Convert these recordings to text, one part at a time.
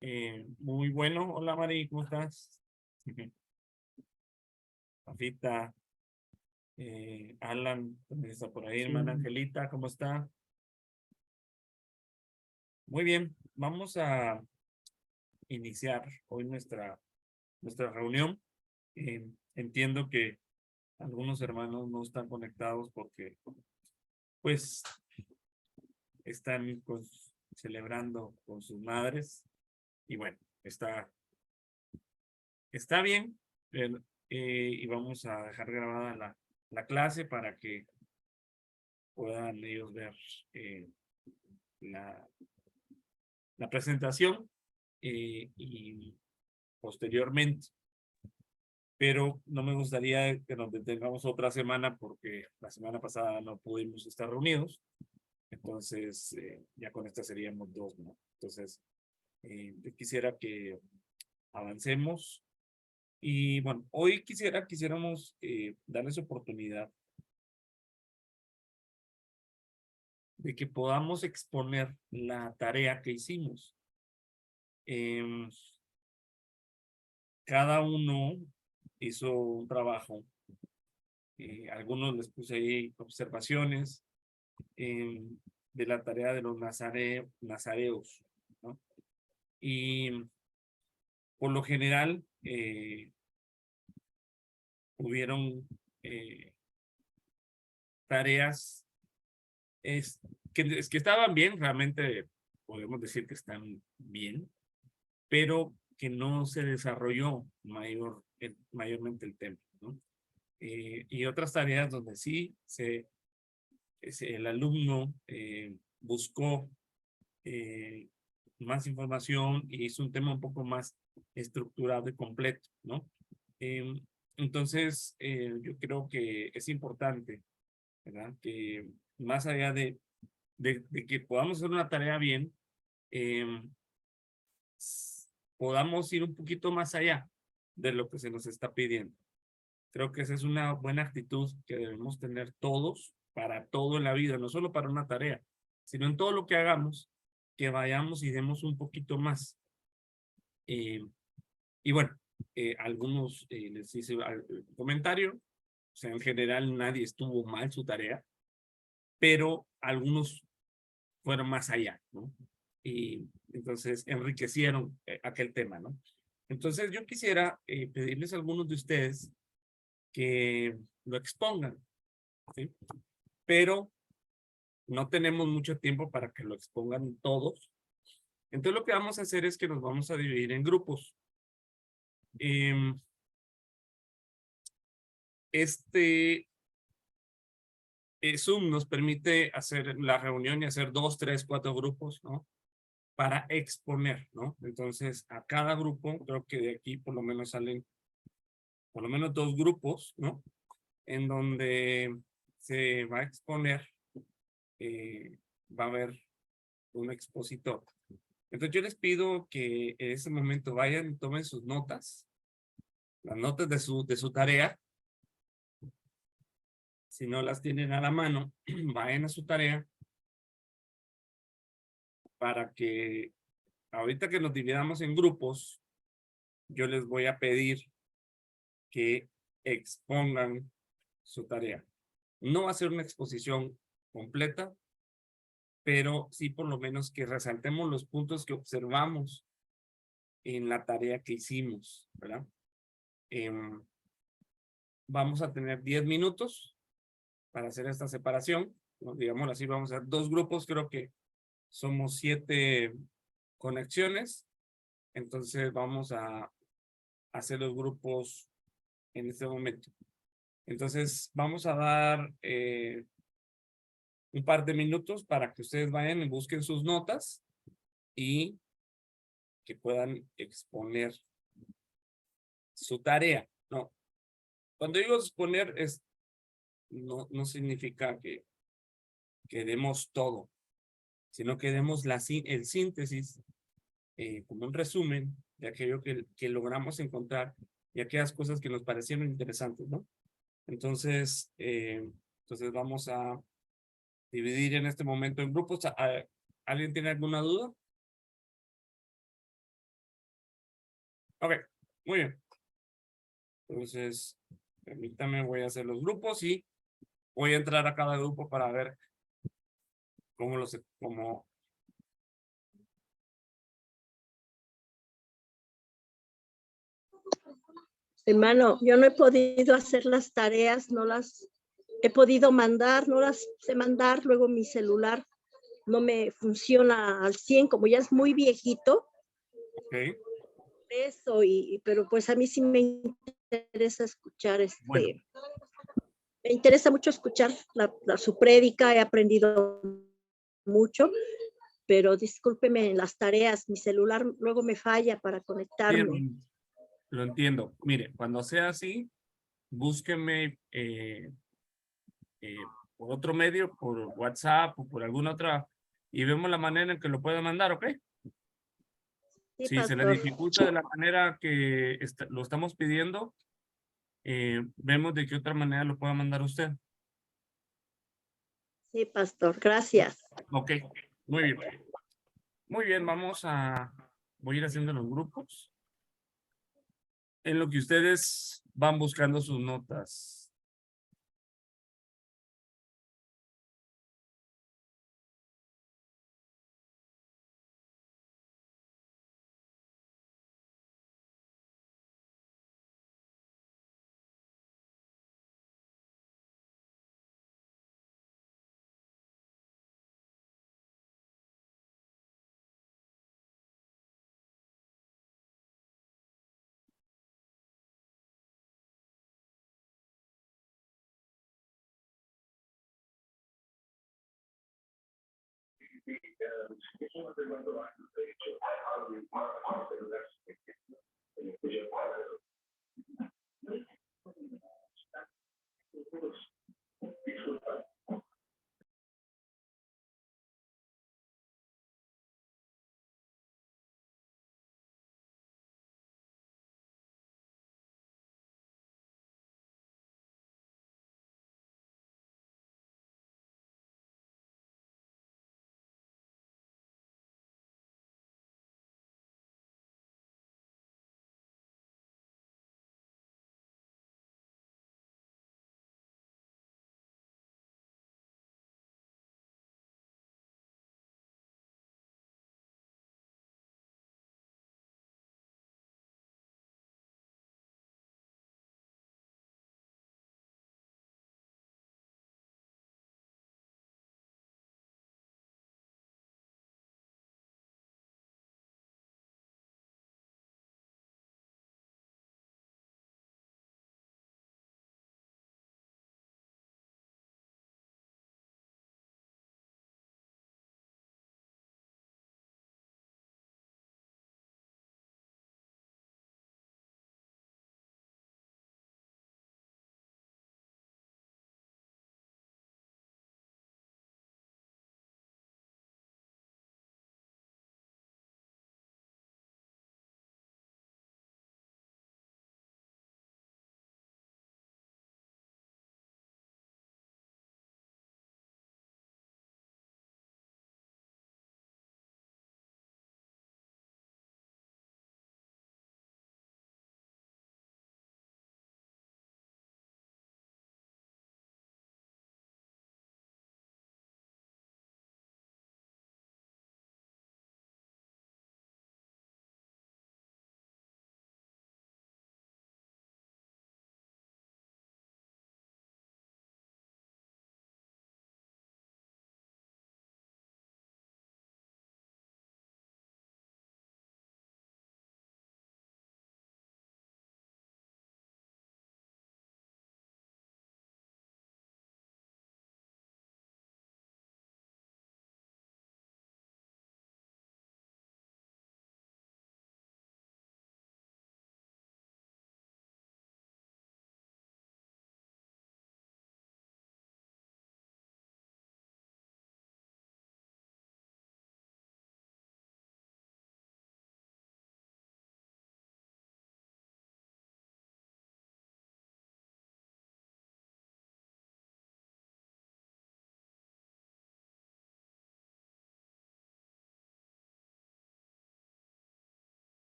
Muy bueno. Hola, Mari, ¿cómo estás? Rafita, Alan, también está por ahí, hermana Sí, Angelita, ¿cómo está? Muy bien, vamos a iniciar hoy nuestra reunión. Entiendo que algunos hermanos no están conectados porque, pues, están celebrando con sus madres y bueno, está bien, pero, y vamos a dejar grabada la clase para que puedan ellos ver eh, la, la presentación y posteriormente. Pero no me gustaría que nos detengamos otra semana porque la semana pasada no pudimos estar reunidos. Entonces, ya con esta seríamos dos, ¿no? Entonces, yo quisiera que avancemos. Y bueno, hoy quisiéramos darles oportunidad de que podamos exponer la tarea que hicimos. Em, Cada uno hizo un trabajo. Algunos les puse ahí observaciones de la tarea de los nazareos, ¿no? Y por lo general hubieron eh, tareas es, es que estaban bien, realmente podemos decir que están bien, pero que no se desarrolló mayormente el tema, ¿no? Y otras tareas donde sí el alumno buscó eh, más información y hizo un tema un poco más estructurado y completo, ¿no? Eh, entonces, yo creo que es importante, ¿verdad? Que más allá de que podamos hacer una tarea bien, eh, podamos ir un poquito más allá de lo que se nos está pidiendo. Creo que esa es una buena actitud que debemos tener todos para todo en la vida, no solo para una tarea, sino en todo lo que hagamos, que vayamos y demos un poquito más. Eh, y bueno, algunos les hice comentario, o sea, en general nadie estuvo mal su tarea, pero algunos fueron más allá, ¿no? Y entonces enriquecieron aquel tema, ¿no? Entonces yo quisiera pedirles a algunos de ustedes que lo expongan, ¿sí? Pero no tenemos mucho tiempo para que lo expongan todos. Entonces lo que vamos a hacer es que nos vamos a dividir en grupos. Eh, este Zoom nos permite hacer la reunión y hacer dos, tres, cuatro grupos, ¿no? Para exponer, ¿no? Entonces, a cada grupo, creo que de aquí por lo menos salen por lo menos dos grupos, ¿no? En donde se va a exponer, eh, va a haber un expositor. Entonces, yo les pido que en ese momento vayan y tomen sus notas, las notas de su tarea. Si no las tienen a la mano, vayan a su tarea para que ahorita que nos dividamos en grupos, yo les voy a pedir que expongan su tarea. No va a ser una exposición completa, pero sí por lo menos que resaltemos los puntos que observamos en la tarea que hicimos, ¿verdad? Eh, Vamos a tener 10 minutos para hacer esta separación, ¿no? Digamos así, vamos a hacer dos grupos, creo que somos 7 conexiones, entonces vamos a hacer los grupos en este momento. Entonces vamos a dar un par de minutos para que ustedes vayan y busquen sus notas y que puedan exponer su tarea. No, cuando digo exponer no significa que demos todo, sino que demos el síntesis como un resumen de aquello que logramos encontrar y aquellas cosas que nos parecieron interesantes, ¿no? Entonces, entonces vamos a dividir en este momento en grupos. ¿Alguien tiene alguna duda? Ok, muy bien. Entonces, permítame, voy a hacer los grupos y voy a entrar a cada grupo para ver cómo. Hermano, yo no he podido hacer las tareas, no las he podido mandar, no las sé mandar, luego mi celular no me funciona al 100, como ya es muy viejito, Ok, eso, pero pues a mí sí me interesa escuchar, bueno, me interesa mucho escuchar su prédica, he aprendido mucho, pero discúlpeme en las tareas, mi celular luego me falla para conectarme. bien, lo entiendo. Mire, cuando sea así, búsqueme por otro medio, por WhatsApp o por alguna otra, y vemos la manera en que lo pueda mandar, ¿ok? Sí, Si se le pastor. dificulta de la manera que lo estamos pidiendo, vemos de qué otra manera lo pueda mandar usted. Sí, pastor, gracias. Ok, muy bien. Muy bien, voy a ir haciendo los grupos en lo que ustedes van buscando sus notas.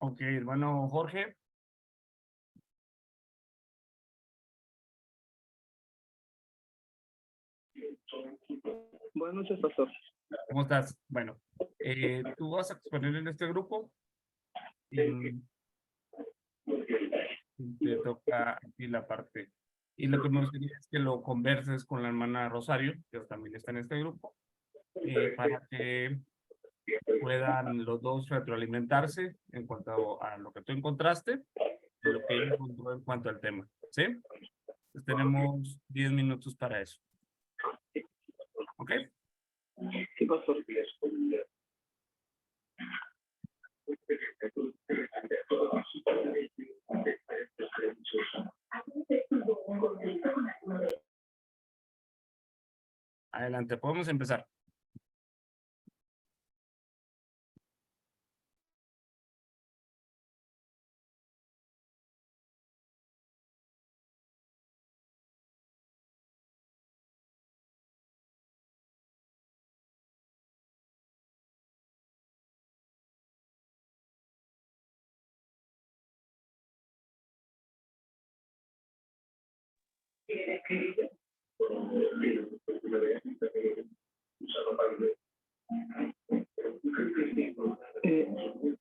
Ok, hermano Jorge. Buenas noches, pastor. ¿Cómo estás? Bueno, tú vas a exponer en este grupo y te toca aquí la parte. Y lo que me gustaría es que lo converses con la hermana Rosario, que también está en este grupo, para que puedan los dos retroalimentarse en cuanto a lo que tú encontraste y lo que ella encontró en cuanto al tema. ¿Sí? Pues tenemos 10 minutos para eso. ¿Ok? Sí, pastor. Adelante, podemos empezar.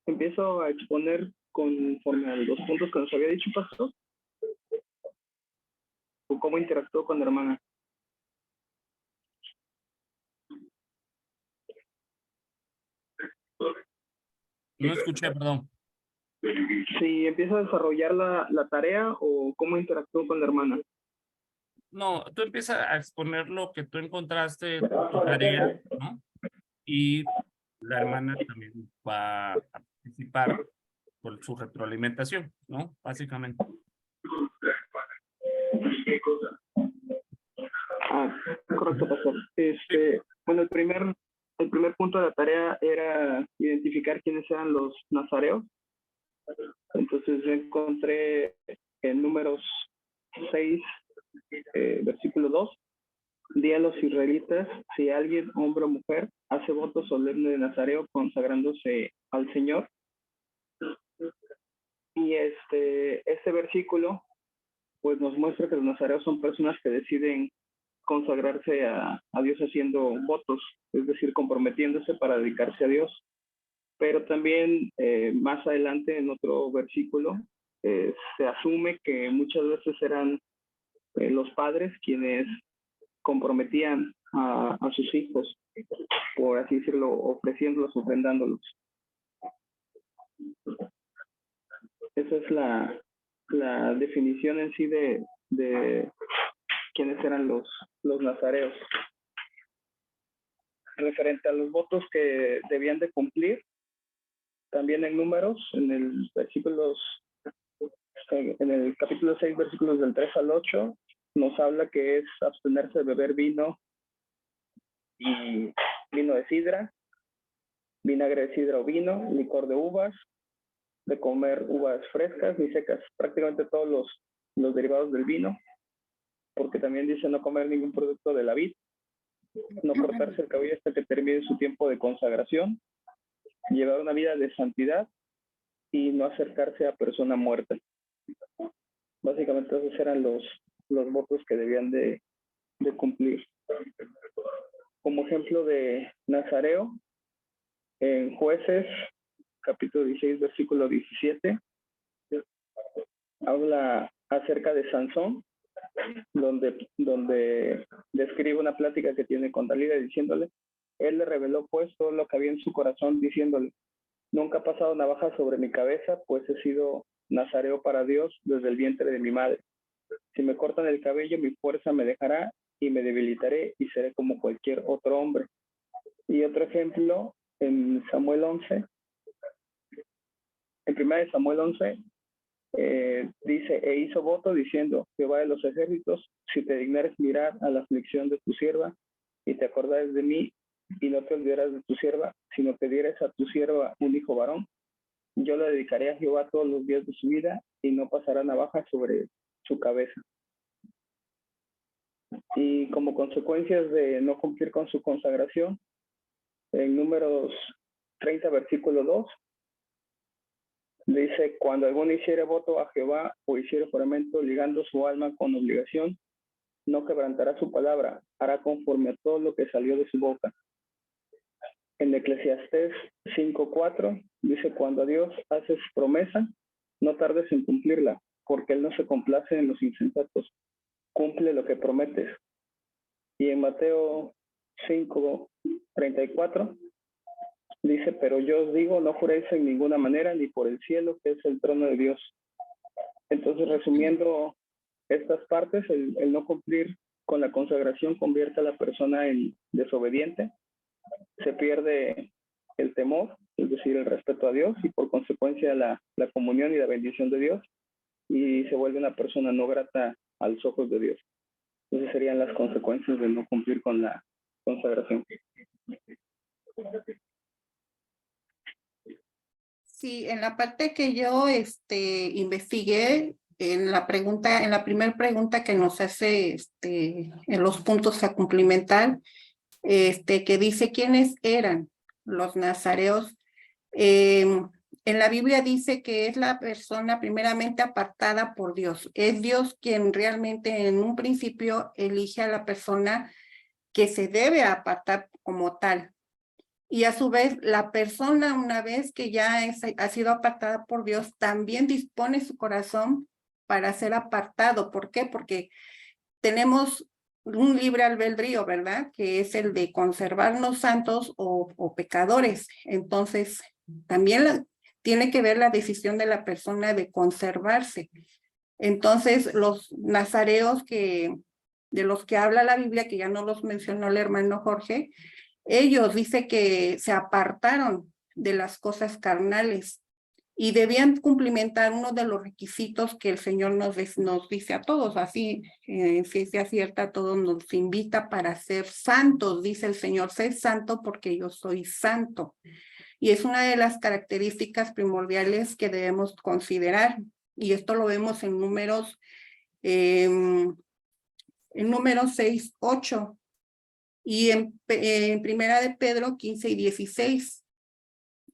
Empiezo a exponer conforme a los puntos que nos había dicho, pastor, o cómo interactuó con la hermana. No escuché, perdón. Si empiezo a desarrollar la tarea o cómo interactuó con la hermana. No, tú empiezas a exponer lo que tú encontraste, tu tarea, ¿no? Y la hermana también va a participar por su retroalimentación, ¿no? Básicamente. Ah, correcto, pastor. Bueno, el primer punto de la tarea era identificar quiénes eran los nazareos. Entonces yo encontré en Números 6, versículo 2, di a los israelitas, si alguien, hombre o mujer, hace voto solemne de nazareo consagrándose al Señor. Y este versículo pues nos muestra que los nazareos son personas que deciden consagrarse a Dios haciendo votos, es decir, comprometiéndose para dedicarse a Dios. Pero también más adelante en otro versículo se asume que muchas veces eran los padres quienes comprometían a sus hijos, por así decirlo, ofreciéndolos, ofrendándolos. Esa es la definición en sí de quiénes eran los nazareos. Referente a los votos que debían de cumplir, también en Números, en el capítulo 6, versículos del 3 al 8, nos habla que es abstenerse de beber vino y vino de sidra, vinagre de sidra o vino, licor de uvas, de comer uvas frescas ni secas, prácticamente todos los derivados del vino, porque también dice no comer ningún producto de la vid, no cortarse el cabello hasta que termine su tiempo de consagración, llevar una vida de santidad y no acercarse a persona muerta. Básicamente esos eran los votos que debían de cumplir. Como ejemplo de nazareo, en Jueces, capítulo 16, versículo 17, habla acerca de Sansón, donde describe una plática que tiene con Dalila diciéndole, él le reveló pues todo lo que había en su corazón diciéndole, nunca ha pasado navaja sobre mi cabeza, pues he sido nazareo para Dios desde el vientre de mi madre. Si me cortan el cabello, mi fuerza me dejará y me debilitaré y seré como cualquier otro hombre. Y otro ejemplo, en Samuel 11, en 1 Samuel 11, dice, e hizo voto diciendo, Jehová de los ejércitos, si te dignares mirar a la aflicción de tu sierva y te acordares de mí y no te olvidarás de tu sierva, sino que dieres a tu sierva un hijo varón, yo le dedicaré a Jehová todos los días de su vida y no pasará navaja sobre su cabeza. Y como consecuencias de no cumplir con su consagración, en Números 30, versículo 2, Dice, cuando alguno hiciere voto a Jehová o hiciere juramento ligando su alma con obligación, no quebrantará su palabra, hará conforme a todo lo que salió de su boca. En Eclesiastés 5:4 dice, cuando a Dios haces promesa, no tardes en cumplirla, porque Él no se complace en los insensatos. Cumple lo que prometes. Y en Mateo 5:34 dice, pero yo os digo, no juréis en ninguna manera, ni por el cielo, que es el trono de Dios. Entonces, resumiendo estas partes, el no cumplir con la consagración convierte a la persona en desobediente, se pierde el temor, es decir, el respeto a Dios, y por consecuencia la comunión y la bendición de Dios, y se vuelve una persona no grata a los ojos de Dios. Esas serían las consecuencias de no cumplir con la consagración. Sí, en la parte que yo investigué, en la primera pregunta que nos hace en los puntos a cumplimentar, que dice quiénes eran los nazareos. En la Biblia dice que es la persona primeramente apartada por Dios. Es Dios quien realmente en un principio elige a la persona que se debe apartar como tal. Y a su vez, la persona, una vez que ya ha sido apartada por Dios, también dispone su corazón para ser apartado. ¿Por qué? Porque tenemos un libre albedrío, ¿verdad? Que es el de conservarnos santos o pecadores. Entonces, también tiene que ver la decisión de la persona de conservarse. Entonces, los nazareos de los que habla la Biblia, que ya no los mencionó el hermano Jorge, ellos dice que se apartaron de las cosas carnales y debían cumplimentar uno de los requisitos que el Señor nos dice a todos, así, ciencia cierta, a todos nos invita para ser santos, dice el Señor, sé santo porque yo soy santo. Y es una de las características primordiales que debemos considerar, y esto lo vemos en números 6:8. Y en Primera de Pedro 15:16,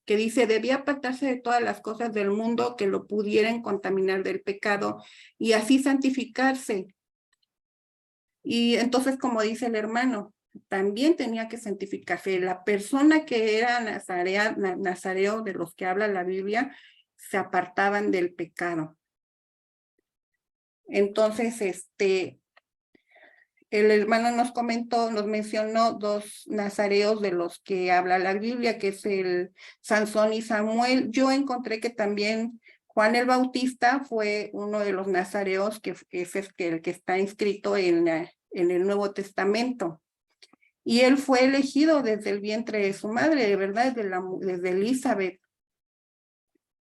que dice, debía apartarse de todas las cosas del mundo que lo pudieran contaminar del pecado y así santificarse. Y entonces, como dice el hermano, también tenía que santificarse. La persona que era nazareo de los que habla la Biblia, se apartaban del pecado. Entonces, el hermano nos mencionó dos nazareos de los que habla la Biblia, que es el Sansón y Samuel. Yo encontré que también Juan el Bautista fue uno de los nazareos que es el que está inscrito en el Nuevo Testamento. Y él fue elegido desde el vientre de su madre, de verdad, desde Elizabeth.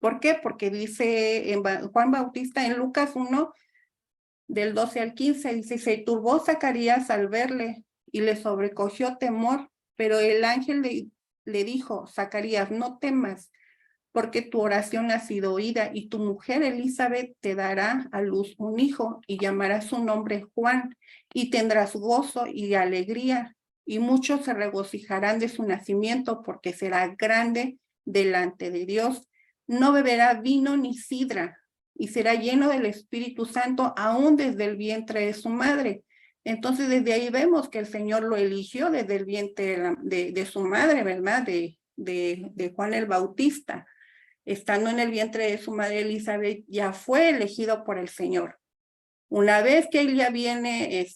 ¿Por qué? Porque dice Juan Bautista en Lucas 1, del 12 al 15, dice, se turbó Zacarías al verle y le sobrecogió temor, pero el ángel le dijo, Zacarías, no temas, porque tu oración ha sido oída y tu mujer Elizabeth te dará a luz un hijo y llamarás su nombre Juan y tendrás gozo y alegría y muchos se regocijarán de su nacimiento porque será grande delante de Dios. No beberá vino ni sidra y será lleno del Espíritu Santo aún desde el vientre de su madre. Entonces desde ahí vemos que el Señor lo eligió desde el vientre de su madre, ¿verdad? De Juan el Bautista. Estando en el vientre de su madre Elizabeth, ya fue elegido por el Señor. Una vez que él ya viene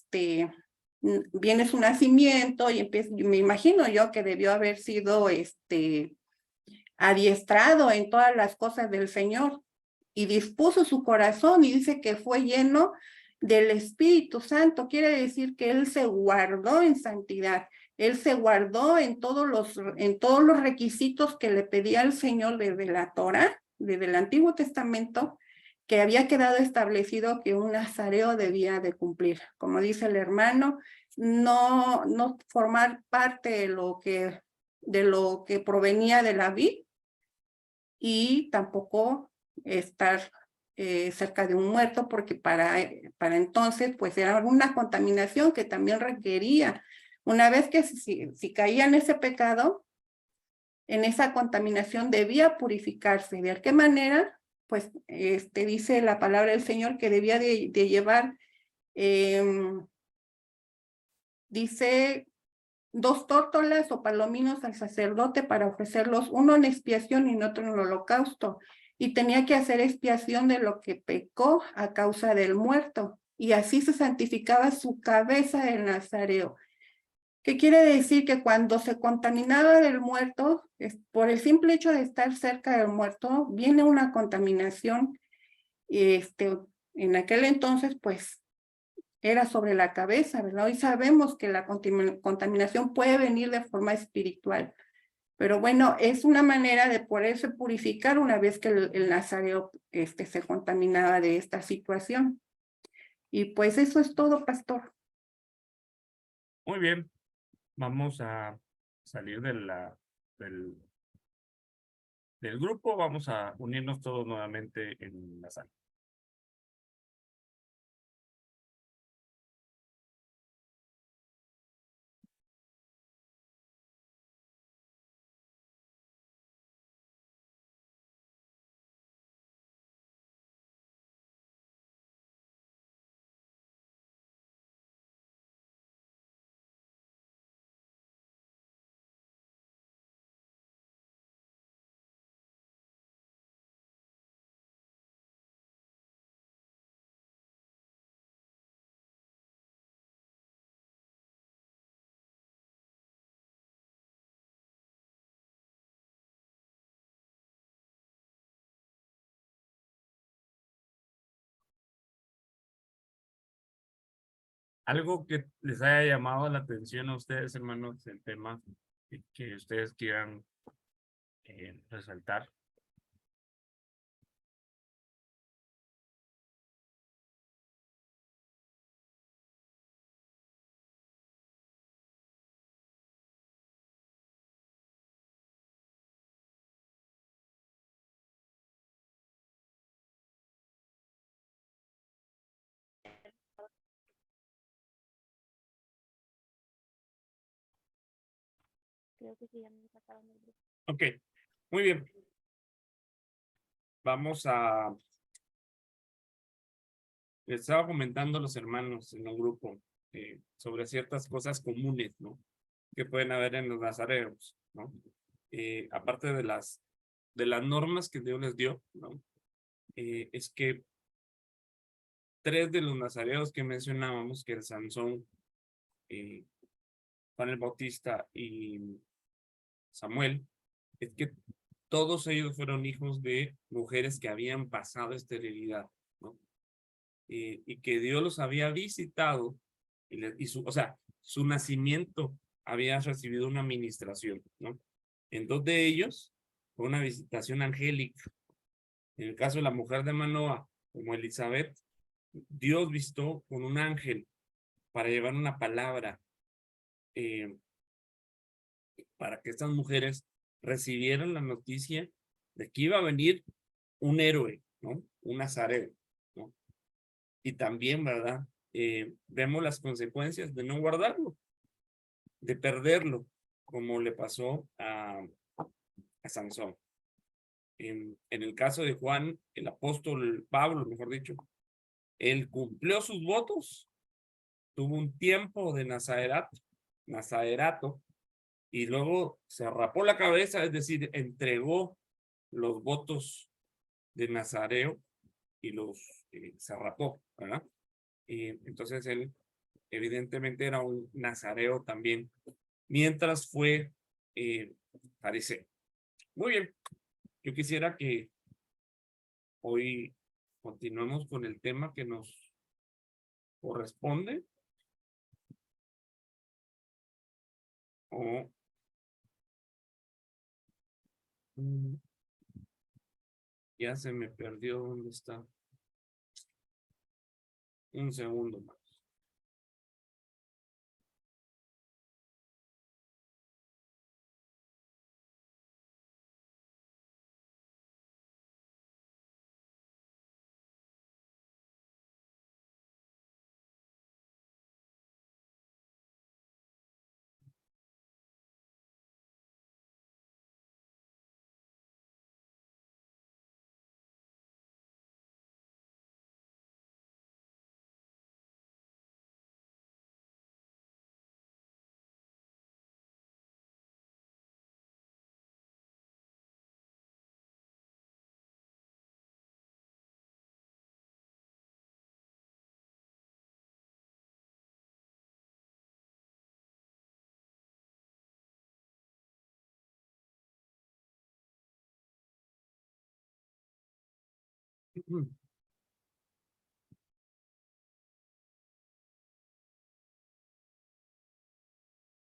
su nacimiento y me imagino yo que debió haber sido adiestrado en todas las cosas del Señor y dispuso su corazón y dice que fue lleno del Espíritu Santo. Quiere decir que él se guardó en santidad. Él se guardó en todos los requisitos que le pedía al Señor desde la Torá, desde el Antiguo Testamento, que había quedado establecido que un nazareo debía de cumplir. Como dice el hermano, no formar parte de lo que provenía de la vid y tampoco estar cerca de un muerto, porque para entonces pues era una contaminación que también requería. Una vez que si caía en ese pecado, en esa contaminación debía purificarse. ¿De qué manera? pues dice la palabra del Señor que debía de llevar, dice, 2 tórtolas o palominos al sacerdote para ofrecerlos, uno en expiación y otro en el holocausto. Y tenía que hacer expiación de lo que pecó a causa del muerto. Y así se santificaba su cabeza del Nazareo. ¿Qué quiere decir? Que cuando se contaminaba del muerto, por el simple hecho de estar cerca del muerto, viene una contaminación. En aquel entonces, pues, era sobre la cabeza, ¿verdad? Hoy sabemos que la contaminación puede venir de forma espiritual, pero bueno, es una manera de poderse purificar una vez que el nazareo se contaminaba de esta situación. Y pues eso es todo, pastor. Muy bien, vamos a salir del grupo, vamos a unirnos todos nuevamente en la sala. Algo que les haya llamado la atención a ustedes, hermanos, el tema que ustedes quieran resaltar. Creo que sí, ya me sacaron del grupo. Ok, muy bien. Vamos a... Les estaba comentando a los hermanos en el grupo sobre ciertas cosas comunes, ¿no? Que pueden haber en los nazareos, ¿no? Aparte de las normas que Dios les dio, ¿no? Es que 3 de los nazareos que mencionábamos, que es Sansón, Juan el Bautista y Samuel, es que todos ellos fueron hijos de mujeres que habían pasado esterilidad, ¿no? Y que Dios los había visitado, o sea, su nacimiento había recibido una administración, ¿no? En 2 de ellos fue una visitación angélica. En el caso de la mujer de Manoah, como Elizabeth, Dios visitó con un ángel para llevar una palabra para que estas mujeres recibieran la noticia de que iba a venir un héroe, ¿no? Un nazareo, ¿no? Y también, ¿verdad? Vemos las consecuencias de no guardarlo, de perderlo, como le pasó a Sansón. En el caso de Juan, el apóstol Pablo, mejor dicho, él cumplió sus votos, tuvo un tiempo de nazarerato, y luego se rapó la cabeza, es decir, entregó los votos de Nazareo y los se rapó, ¿verdad? Y entonces él evidentemente era un nazareo también, mientras fue fariseo. Muy bien, yo quisiera que hoy continuemos con el tema que nos corresponde. O ya se me perdió dónde está. Un segundo más.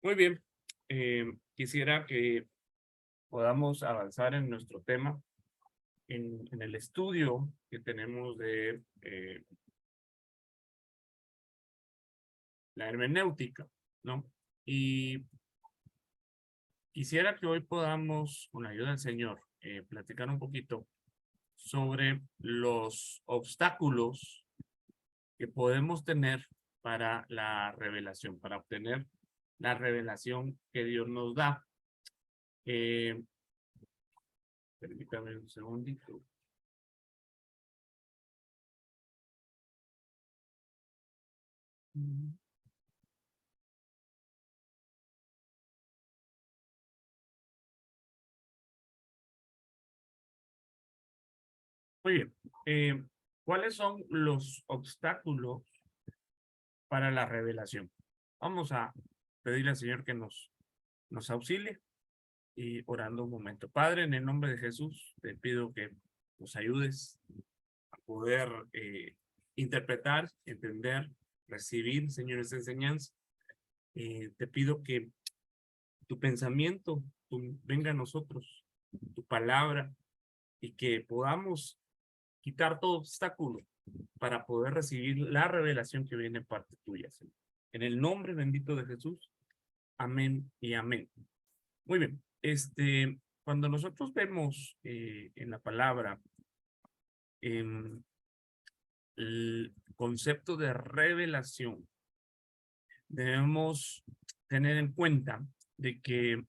Muy bien. Quisiera que podamos avanzar en nuestro tema, en el estudio que tenemos de la hermenéutica, ¿no? Y quisiera que hoy podamos, con la ayuda del Señor, platicar un poquito sobre los obstáculos que podemos tener para la revelación, para obtener la revelación que Dios nos da. Permítame un segundito. Muy bien. ¿Cuáles son los obstáculos para la revelación? Vamos a pedirle al Señor que nos auxilie y orando un momento. Padre, en el nombre de Jesús, te pido que nos ayudes a poder interpretar, entender, recibir, Señor, esa enseñanza. Te pido que tu pensamiento venga a nosotros, tu palabra, y que podamos quitar todo obstáculo para poder recibir la revelación que viene de parte tuya, Señor. En el nombre bendito de Jesús. Amén y amén. Muy bien. Cuando nosotros vemos en la palabra el concepto de revelación, debemos tener en cuenta de que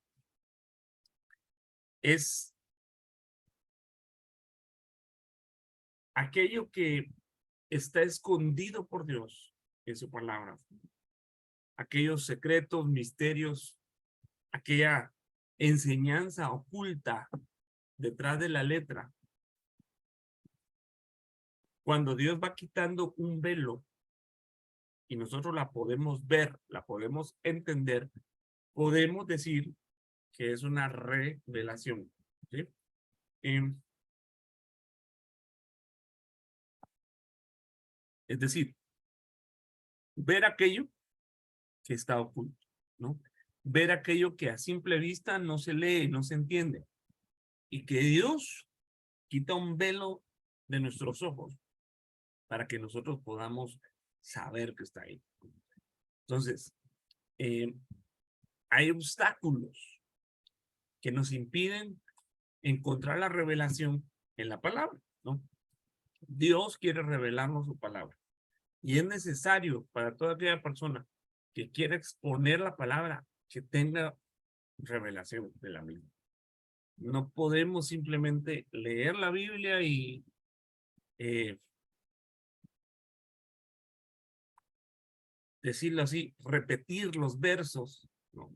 es aquello que está escondido por Dios en su palabra. Aquellos secretos, misterios, aquella enseñanza oculta detrás de la letra. Cuando Dios va quitando un velo y nosotros la podemos ver, la podemos entender, podemos decir que es una revelación, ¿sí? Es decir, ver aquello que está oculto, ¿no? Ver aquello que a simple vista no se lee, no se entiende. Y que Dios quita un velo de nuestros ojos para que nosotros podamos saber que está ahí. Entonces, hay obstáculos que nos impiden encontrar la revelación en la palabra, ¿no? Dios quiere revelarnos su palabra. Y es necesario para toda aquella persona que quiera exponer la palabra que tenga revelación de la misma. No podemos simplemente leer la Biblia y decirlo así, repetir los versos, ¿no?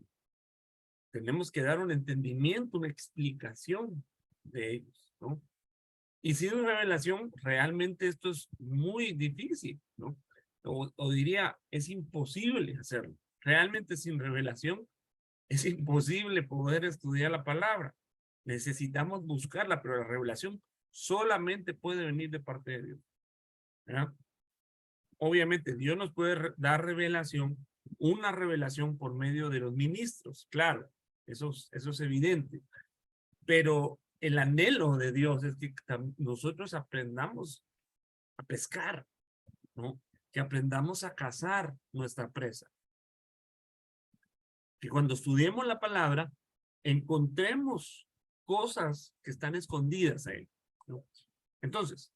Tenemos que dar un entendimiento, una explicación de ellos, ¿no? Y sin revelación, realmente esto es muy difícil, ¿no? O diría, es imposible hacerlo. Realmente sin revelación es imposible poder estudiar la palabra. Necesitamos buscarla, pero la revelación solamente puede venir de parte de Dios, ¿verdad? Obviamente, Dios nos puede dar revelación, una revelación por medio de los ministros, claro, eso es evidente. Pero el anhelo de Dios es que nosotros aprendamos a pescar, ¿no? Que aprendamos a cazar nuestra presa. Que cuando estudiemos la palabra, encontremos cosas que están escondidas ahí, ¿no? Entonces,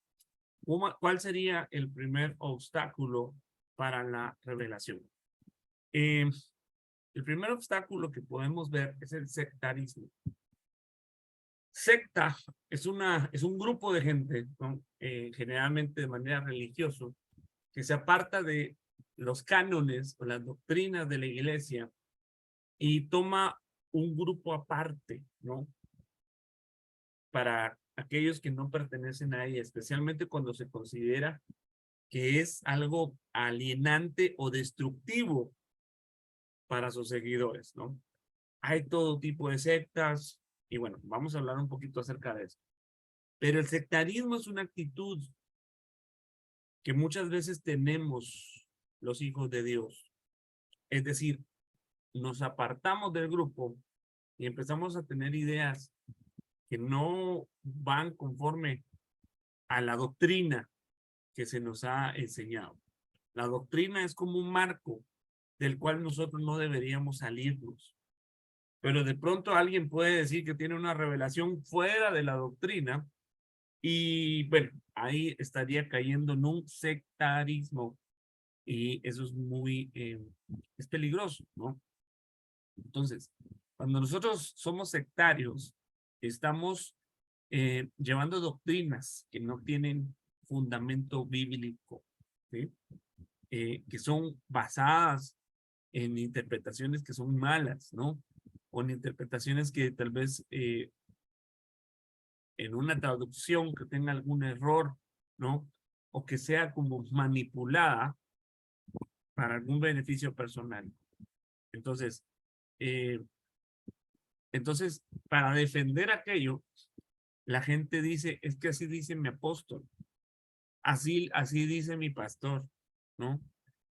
¿cuál sería el primer obstáculo para la revelación? El primer obstáculo que podemos ver es el sectarismo. Secta es un grupo de gente, ¿no? Generalmente de manera religiosa, que se aparta de los cánones o las doctrinas de la iglesia y toma un grupo aparte, ¿no? Para aquellos que no pertenecen a ella, especialmente cuando se considera que es algo alienante o destructivo para sus seguidores, ¿no? Hay todo tipo de sectas y bueno, vamos a hablar un poquito acerca de eso. Pero el sectarismo es una actitud que muchas veces tenemos los hijos de Dios. Es decir, nos apartamos del grupo y empezamos a tener ideas que no van conforme a la doctrina que se nos ha enseñado. La doctrina es como un marco del cual nosotros no deberíamos salirnos. Pero de pronto alguien puede decir que tiene una revelación fuera de la doctrina y bueno, ahí estaría cayendo en un sectarismo y eso es peligroso, ¿no? Entonces, cuando nosotros somos sectarios, estamos llevando doctrinas que no tienen fundamento bíblico, ¿sí? Que son basadas en interpretaciones que son malas, ¿no? O en interpretaciones que tal vez en una traducción que tenga algún error, ¿no? O que sea como manipulada para algún beneficio personal. Entonces, eh, para defender aquello, la gente dice, es que así dice mi apóstol, así dice mi pastor, ¿no?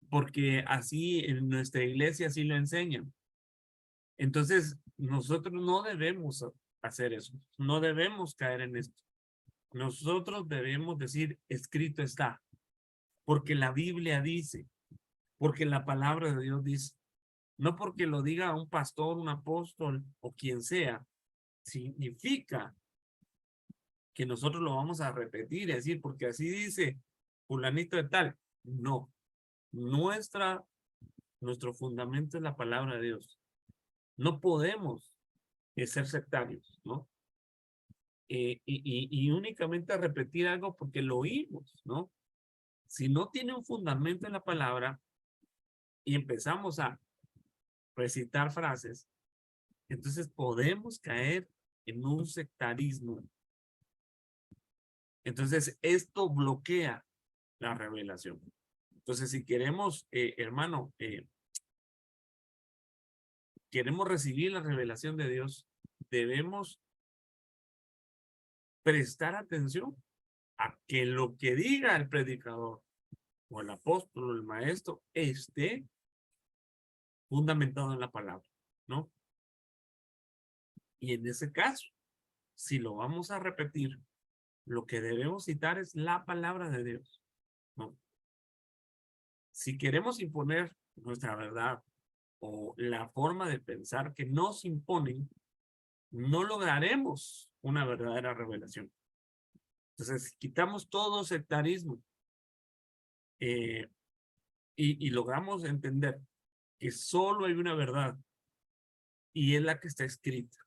Porque así en nuestra iglesia así lo enseñan. Entonces, nosotros no debemos hacer eso, no debemos caer en esto. Nosotros debemos decir, escrito está, porque la Biblia dice, porque la palabra de Dios dice, no porque lo diga un pastor, un apóstol o quien sea, significa que nosotros lo vamos a repetir, es decir, porque así dice fulanito de tal. No, nuestro fundamento es la palabra de Dios. No podemos ser sectarios, ¿no? Y únicamente repetir algo porque lo oímos, ¿no? Si no tiene un fundamento en la palabra y empezamos a recitar frases, entonces podemos caer en un sectarismo. Entonces esto bloquea la revelación. Entonces si queremos, hermano, queremos recibir la revelación de Dios, debemos prestar atención a que lo que diga el predicador o el apóstol o el maestro esté fundamentado en la palabra, ¿no? Y en ese caso, si lo vamos a repetir, lo que debemos citar es la palabra de Dios, ¿no? Si queremos imponer nuestra verdad o la forma de pensar que nos imponen, no lograremos una verdadera revelación. Entonces, quitamos todo sectarismo y logramos entender que solo hay una verdad y es la que está escrita.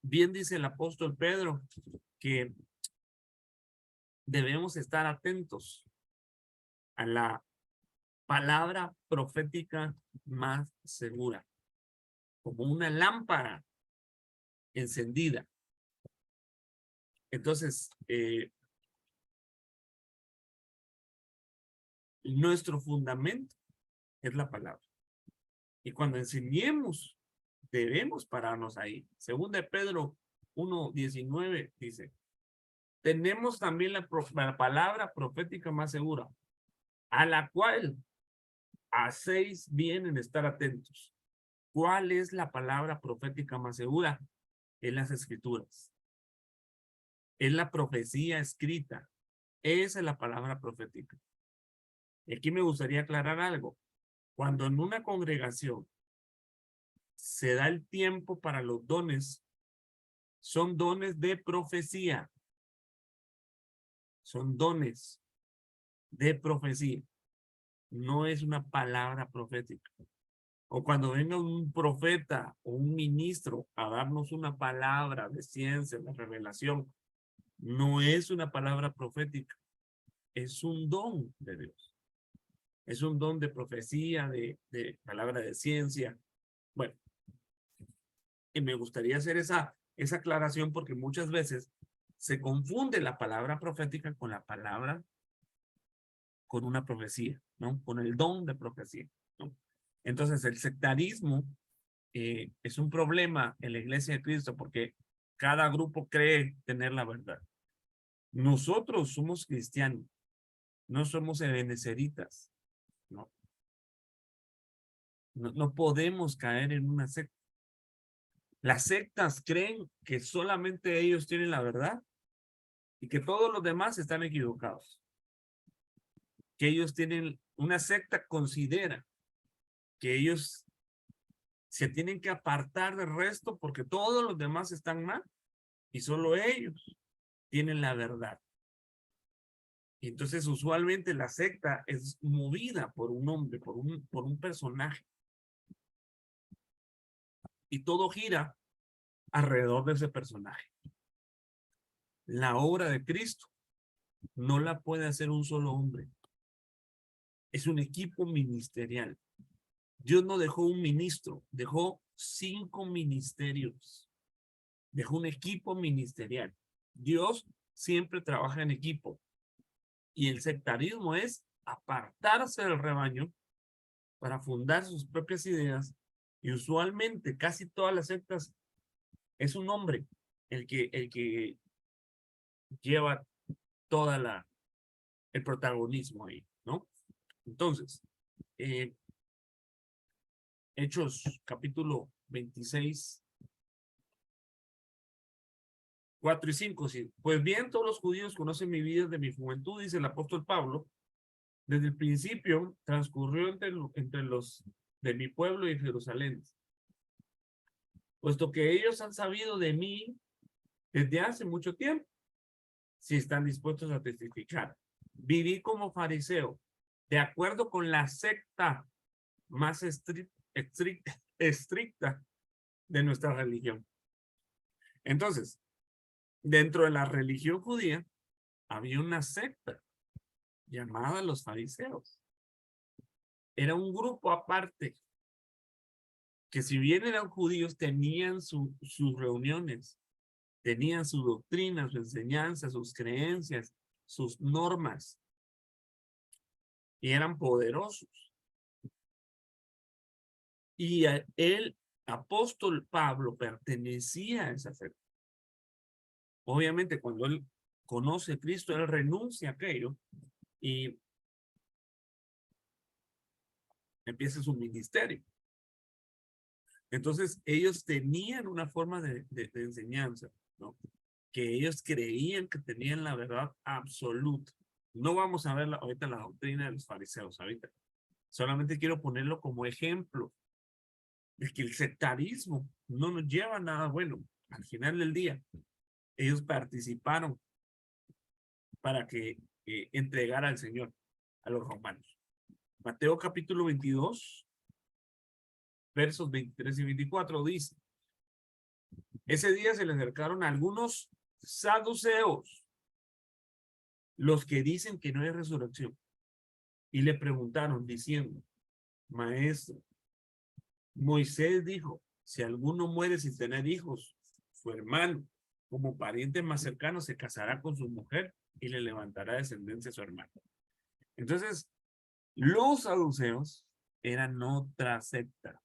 Bien dice el apóstol Pedro que debemos estar atentos a la palabra profética más segura, como una lámpara encendida. Entonces, nuestro fundamento es la palabra. Y cuando enseñemos, debemos pararnos ahí. Según de Pedro 1:19 dice, tenemos también la palabra profética más segura, a la cual hacéis bien en estar atentos. ¿Cuál es la palabra profética más segura? En las escrituras. Es la profecía escrita. Esa es la palabra profética. Y aquí me gustaría aclarar algo. Cuando en una congregación se da el tiempo para los dones, son dones de profecía. Son dones de profecía. No es una palabra profética. O cuando venga un profeta o un ministro a darnos una palabra de ciencia, de revelación, no es una palabra profética. Es un don de Dios. Es un don de profecía, de palabra de ciencia. Bueno, y me gustaría hacer esa aclaración porque muchas veces se confunde la palabra profética con la palabra, con una profecía, ¿no? Con el don de profecía, ¿no? Entonces el sectarismo es un problema en la iglesia de Cristo porque Cada grupo cree tener la verdad. Nosotros somos cristianos, no somos ebenezeritas, no. No podemos caer en una secta. Las sectas creen que solamente ellos tienen la verdad y que todos los demás están equivocados. Que ellos tienen, una secta considera que ellos se tienen que apartar del resto porque todos los demás están mal y solo ellos tienen la verdad. Y entonces usualmente la secta es movida por un hombre, por un personaje. Y todo gira alrededor de ese personaje. La obra de Cristo no la puede hacer un solo hombre. Es un equipo ministerial. Dios no dejó un ministro, dejó 5 ministerios. Dejó un equipo ministerial. Dios siempre trabaja en equipo. Y el sectarismo es apartarse del rebaño para fundar sus propias ideas. Y usualmente casi todas las sectas es un hombre el que lleva toda el protagonismo ahí, ¿no? Entonces, Hechos capítulo 26, 4 y 5. Sí. Pues bien, todos los judíos conocen mi vida desde mi juventud, dice el apóstol Pablo. Desde el principio transcurrió entre los de mi pueblo y Jerusalén. Puesto que ellos han sabido de mí desde hace mucho tiempo, si están dispuestos a testificar. Viví como fariseo, de acuerdo con la secta más estricta de nuestra religión. Entonces, dentro de la religión judía, había una secta llamada los fariseos. Era un grupo aparte, que si bien eran judíos, tenían sus reuniones, tenían su doctrina, su enseñanza, sus creencias, sus normas, y eran poderosos. Y el apóstol Pablo pertenecía a esa secta. Obviamente, cuando él conoce a Cristo, él renuncia a aquello y empieza su ministerio. Entonces, ellos tenían una forma de enseñanza, ¿no? Que ellos creían que tenían la verdad absoluta. No vamos a ver ahorita la doctrina de los fariseos, ahorita. Solamente quiero ponerlo como ejemplo de que el sectarismo no nos lleva a nada bueno. Al final del día, ellos participaron para que entregara al Señor a los romanos. Mateo capítulo 22, versos 23 y 24 dice: ese día se le acercaron algunos saduceos, los que dicen que no hay resurrección, y le preguntaron diciendo: maestro, Moisés dijo, si alguno muere sin tener hijos, su hermano, como pariente más cercano, se casará con su mujer y le levantará descendencia a su hermano. Entonces, los saduceos eran otra secta,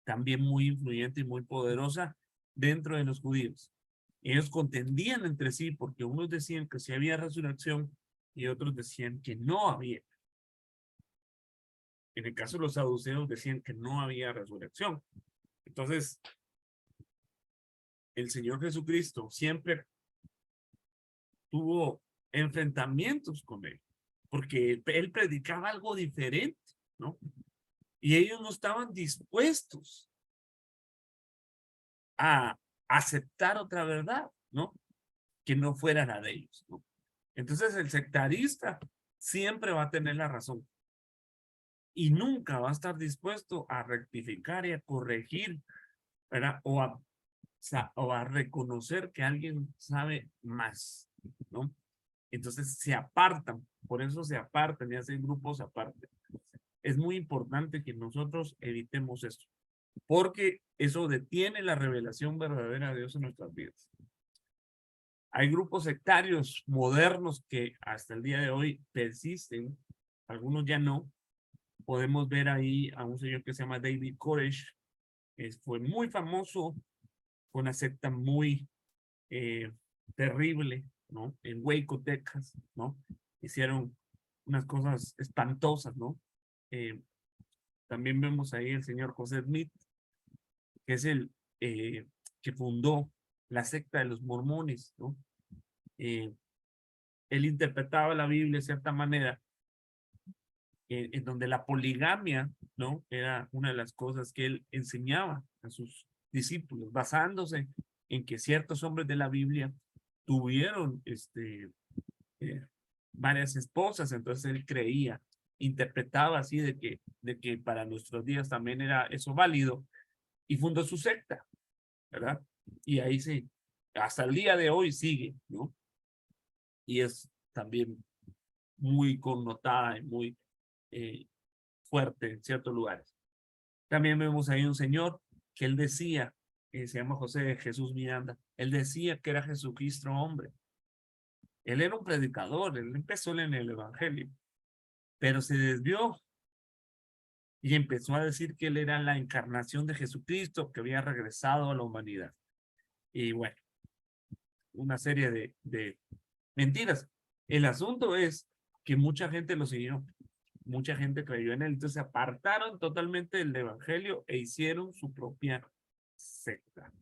también muy influyente y muy poderosa dentro de los judíos. Ellos contendían entre sí porque unos decían que sí había resurrección y otros decían que no había. En el caso de los saduceos decían que no había resurrección. Entonces, el Señor Jesucristo siempre tuvo enfrentamientos con él, porque él predicaba algo diferente, ¿no? Y ellos no estaban dispuestos a aceptar otra verdad, ¿no? Que no fuera la de ellos, ¿no? Entonces el sectarista siempre va a tener la razón y nunca va a estar dispuesto a rectificar y a corregir, ¿verdad? O a reconocer que alguien sabe más, ¿no? Entonces se apartan, por eso se apartan y hacen grupos aparte. Es muy importante que nosotros evitemos esto, porque eso detiene la revelación verdadera de Dios en nuestras vidas. Hay grupos sectarios modernos que hasta el día de hoy persisten, algunos ya no. Podemos ver ahí a un señor que se llama David Koresh, fue muy famoso, fue una secta muy terrible, ¿no? En Waco, Texas, ¿no? Hicieron unas cosas espantosas, ¿no? También vemos ahí el señor José Smith, que es el que fundó la secta de los mormones, ¿no? Él interpretaba la Biblia de cierta manera, en donde la poligamia, ¿no? Era una de las cosas que él enseñaba a sus discípulos, basándose en que ciertos hombres de la Biblia tuvieron varias esposas, entonces él creía, interpretaba así de que para nuestros días también era eso válido, y fundó su secta, ¿verdad? Y ahí sí, hasta el día de hoy sigue, ¿no? Y es también muy connotada y muy fuerte en ciertos lugares. También vemos ahí un señor que él decía, se llama José Jesús Miranda, él decía que era Jesucristo hombre. Él era un predicador, él empezó en el evangelio, pero se desvió y empezó a decir que él era la encarnación de Jesucristo que había regresado a la humanidad. Y bueno, una serie de mentiras. El asunto es que mucha gente lo siguió, mucha gente creyó en él, entonces se apartaron totalmente del evangelio e hicieron su propia secta.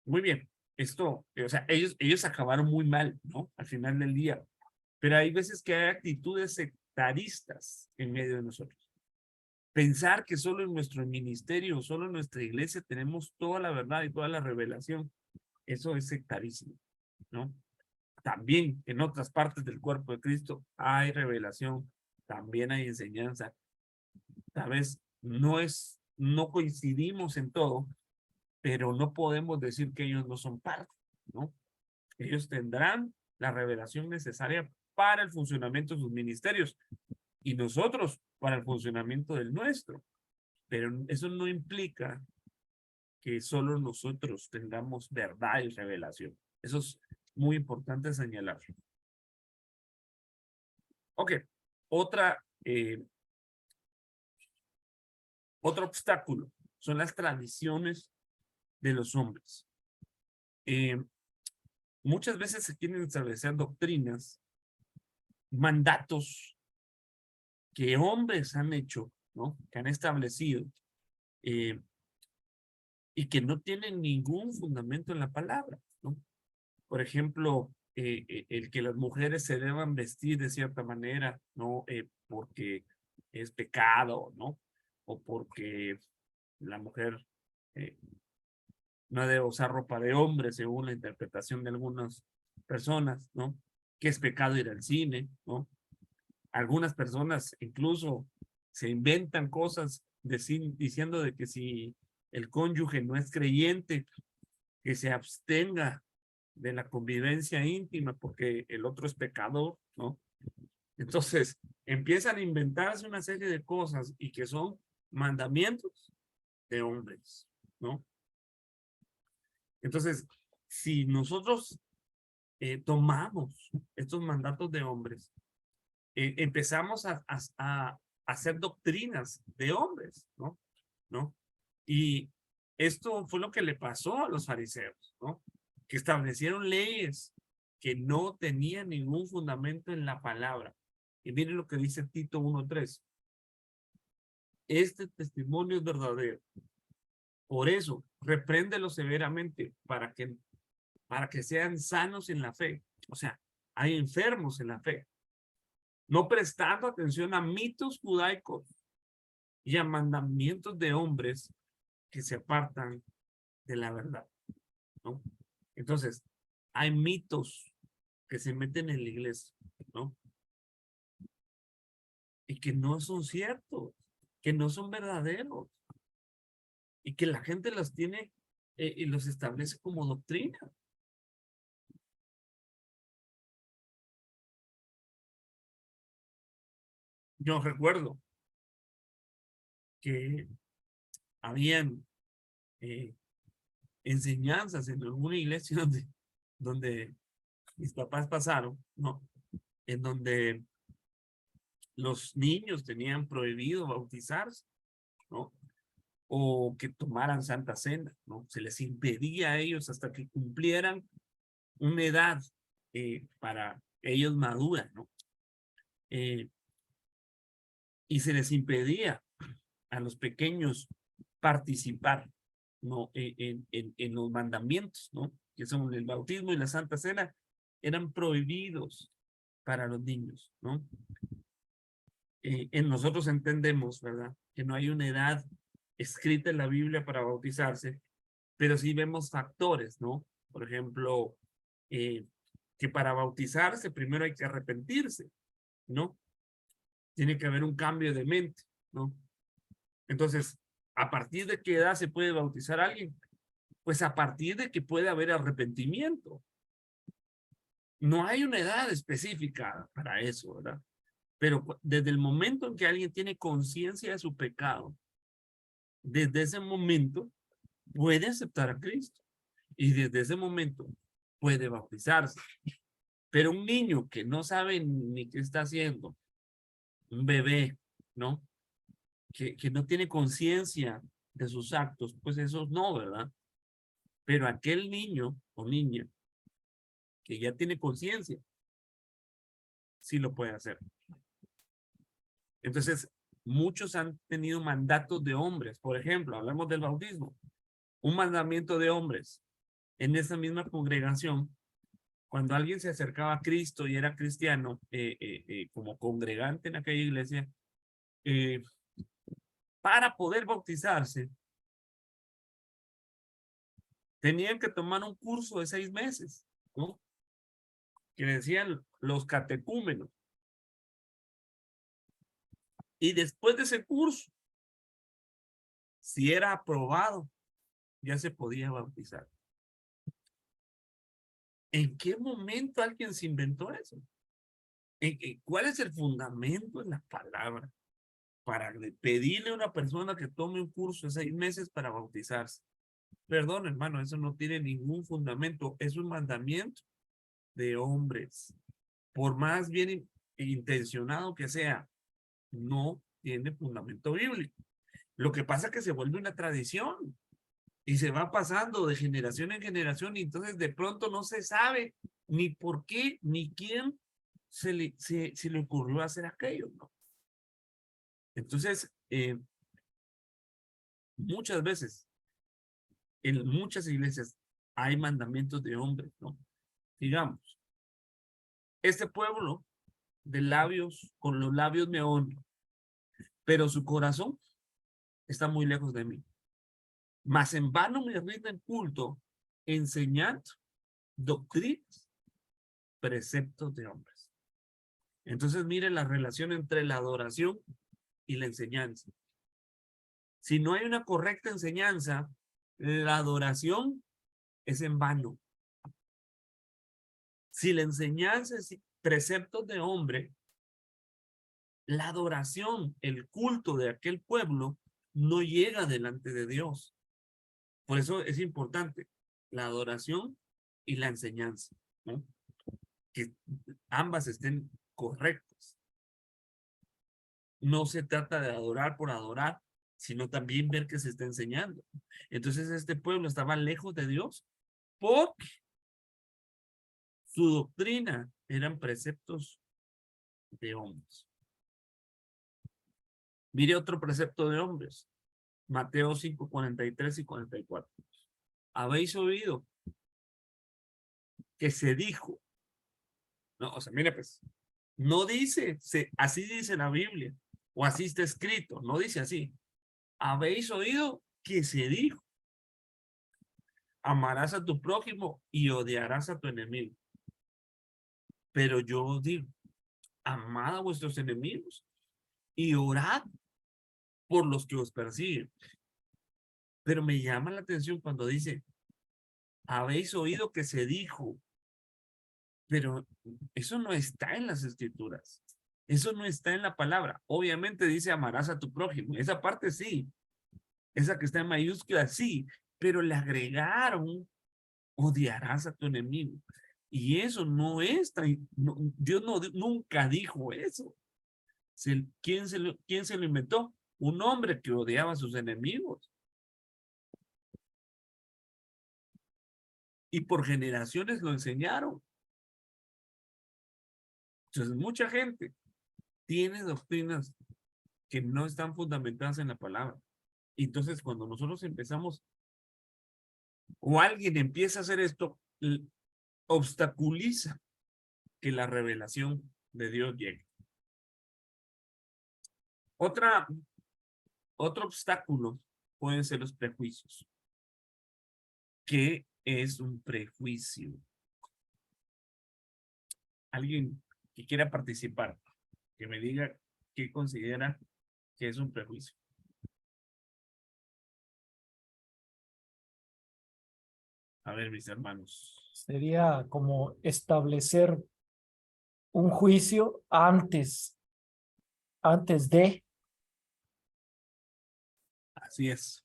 Muy bien, esto, o sea, ellos acabaron muy mal, ¿no? Al final del día. Pero hay veces que hay actitudes sectaristas en medio de nosotros. Pensar que solo en nuestro ministerio, solo en nuestra iglesia tenemos toda la verdad y toda la revelación, eso es sectarismo, ¿no? También en otras partes del cuerpo de Cristo hay revelación, también hay enseñanza. Tal vez no coincidimos en todo, pero no podemos decir que ellos no son parte, ¿no? Ellos tendrán la revelación necesaria para el funcionamiento de sus ministerios y nosotros para el funcionamiento del nuestro. Pero eso no implica que solo nosotros tengamos verdad y revelación. Eso es muy importante señalar. Ok, otro obstáculo son las tradiciones de los hombres. Muchas veces se quieren establecer doctrinas, mandatos que hombres han hecho, ¿no? Que han establecido y que no tienen ningún fundamento en la palabra, ¿no? Por ejemplo, el que las mujeres se deban vestir de cierta manera, ¿no? Porque es pecado, ¿no? O porque la mujer no debe usar ropa de hombre según la interpretación de algunas personas, ¿no? Que es pecado ir al cine, ¿no? Algunas personas incluso se inventan cosas diciendo de que si el cónyuge no es creyente, que se abstenga de la convivencia íntima porque el otro es pecador, ¿no? Entonces empiezan a inventarse una serie de cosas y que son mandamientos de hombres, ¿no? Entonces, si nosotros tomamos estos mandatos de hombres, empezamos a hacer doctrinas de hombres, ¿no? Y esto fue lo que le pasó a los fariseos, ¿no? Que establecieron leyes que no tenían ningún fundamento en la palabra. Y miren lo que dice Tito 1:3. Este testimonio es verdadero. Por eso, repréndelo severamente para que sean sanos en la fe. O sea, hay enfermos en la fe. No prestando atención a mitos judaicos y a mandamientos de hombres que se apartan de la verdad, ¿no? Entonces, hay mitos que se meten en la iglesia, ¿no? Y que no son ciertos, que no son verdaderos, y que la gente los tiene y los establece como doctrina. Yo recuerdo que habían enseñanzas en alguna iglesia donde mis papás pasaron, ¿no? En donde los niños tenían prohibido bautizarse, ¿no? o que tomaran Santa Cena, ¿no? Se les impedía a ellos hasta que cumplieran una edad para ellos madura, ¿no? Y se les impedía a los pequeños participar, ¿no? En los mandamientos, ¿no? Que son el bautismo y la Santa Cena, eran prohibidos para los niños, ¿no? En nosotros entendemos, ¿verdad? Que no hay una edad escrita en la Biblia para bautizarse, pero sí vemos factores, ¿no? Por ejemplo, que para bautizarse primero hay que arrepentirse, ¿no? Tiene que haber un cambio de mente, ¿no? Entonces, ¿a partir de qué edad se puede bautizar a alguien? Pues a partir de que puede haber arrepentimiento. No hay una edad específica para eso, ¿verdad? Pero desde el momento en que alguien tiene conciencia de su pecado, desde ese momento puede aceptar a Cristo. Y desde ese momento puede bautizarse. Pero un niño que no sabe ni qué está haciendo, un bebé, ¿no? Que no tiene conciencia de sus actos, pues eso no, ¿verdad? Pero aquel niño o niña que ya tiene conciencia, sí lo puede hacer. Entonces, muchos han tenido mandatos de hombres. Por ejemplo, hablamos del bautismo. Un mandamiento de hombres en esa misma congregación. Cuando alguien se acercaba a Cristo y era cristiano, como congregante en aquella iglesia, para poder bautizarse, tenían que tomar un curso de 6 meses, ¿no? Que decían los catecúmenos. Y después de ese curso, si era aprobado, ya se podía bautizar. ¿En qué momento alguien se inventó eso? ¿Cuál es el fundamento en la palabra para pedirle a una persona que tome un curso de 6 meses para bautizarse? Perdón, hermano, eso no tiene ningún fundamento. Es un mandamiento de hombres. Por más bien intencionado que sea, no tiene fundamento bíblico. Lo que pasa es que se vuelve una tradición y se va pasando de generación en generación y entonces de pronto no se sabe ni por qué ni quién se le ocurrió hacer aquello, ¿no? Entonces, muchas veces, en muchas iglesias hay mandamientos de hombres, ¿no? Digamos, este pueblo de labios, con los labios me honra, pero su corazón está muy lejos de mí. Mas en vano me rinden culto enseñando doctrinas, preceptos de hombres. Entonces, mire la relación entre la adoración y la enseñanza. Si no hay una correcta enseñanza, la adoración es en vano. Si la enseñanza es preceptos de hombre, la adoración, el culto de aquel pueblo no llega delante de Dios. Por eso es importante la adoración y la enseñanza, ¿no? Que ambas estén correctas. No se trata de adorar por adorar, sino también ver que se está enseñando. Entonces este pueblo estaba lejos de Dios porque su doctrina eran preceptos de hombres. Mire otro precepto de hombres. Mateo 5, 43 y 44. Habéis oído que se dijo. No, o sea, mire pues, no dice, así dice la Biblia, o así está escrito, no dice así. Habéis oído que se dijo. Amarás a tu prójimo y odiarás a tu enemigo. Pero yo os digo, amad a vuestros enemigos y orad por los que os persiguen. Pero me llama la atención cuando dice, habéis oído que se dijo, pero eso no está en las escrituras. Eso no está en la palabra. Obviamente dice amarás a tu prójimo. Esa parte sí. Esa que está en mayúscula sí. Pero le agregaron odiarás a tu enemigo. Y eso no es tan, no, Dios nunca dijo eso. ¿Quién se lo inventó? Un hombre que odiaba a sus enemigos. y por generaciones lo enseñaron. Entonces, mucha gente tiene doctrinas que no están fundamentadas en la palabra. Y entonces, cuando nosotros empezamos o alguien empieza a hacer esto, obstaculiza que la revelación de Dios llegue. Otro obstáculo pueden ser los prejuicios. ¿Qué es un prejuicio? Alguien que quiera participar, que me diga qué considera que es un prejuicio. A ver, mis hermanos. Sería como establecer un juicio antes de. Así es.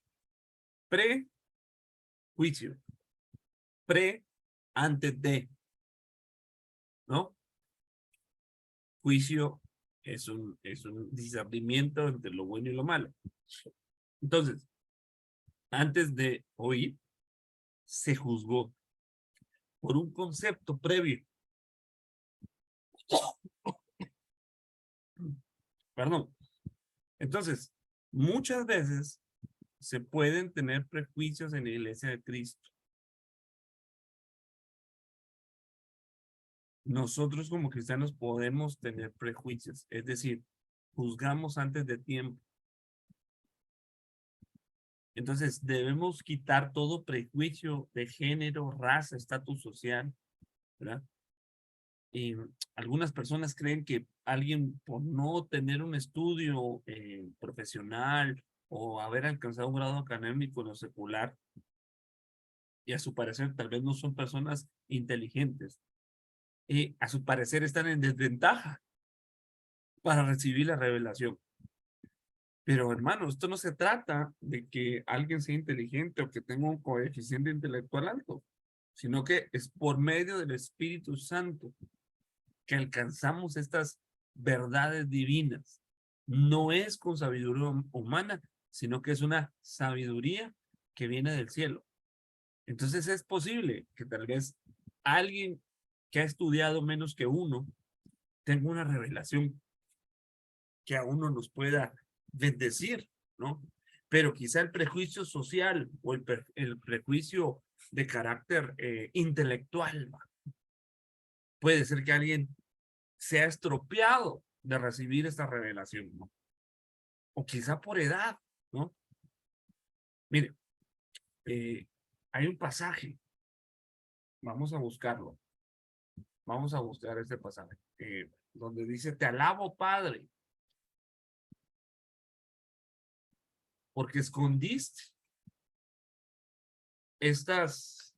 Prejuicio. Antes de. ¿No? Juicio es un discernimiento entre lo bueno y lo malo. Entonces, antes de oír, se juzgó por un concepto previo. Perdón. Entonces, muchas veces se pueden tener prejuicios en la iglesia de Cristo. Nosotros como cristianos podemos tener prejuicios, es decir, juzgamos antes de tiempo. Entonces, debemos quitar todo prejuicio de género, raza, estatus social, ¿verdad? Y algunas personas creen que alguien por no tener un estudio profesional o haber alcanzado un grado académico en lo secular, y a su parecer tal vez no son personas inteligentes, y a su parecer están en desventaja para recibir la revelación. Pero hermano, esto no se trata de que alguien sea inteligente o que tenga un coeficiente intelectual alto, sino que es por medio del Espíritu Santo que alcanzamos estas verdades divinas. No es con sabiduría humana, sino que es una sabiduría que viene del cielo. Entonces es posible que tal vez alguien que ha estudiado menos que uno tenga una revelación que a uno nos pueda bendecir, ¿no? Pero quizá el prejuicio social o el prejuicio de carácter intelectual, puede ser que alguien sea estropeado de recibir esta revelación, ¿no? O quizá por edad, ¿no? Mire, hay un pasaje, vamos a buscarlo, vamos a buscar este pasaje, donde dice, te alabo, Padre, porque escondiste estas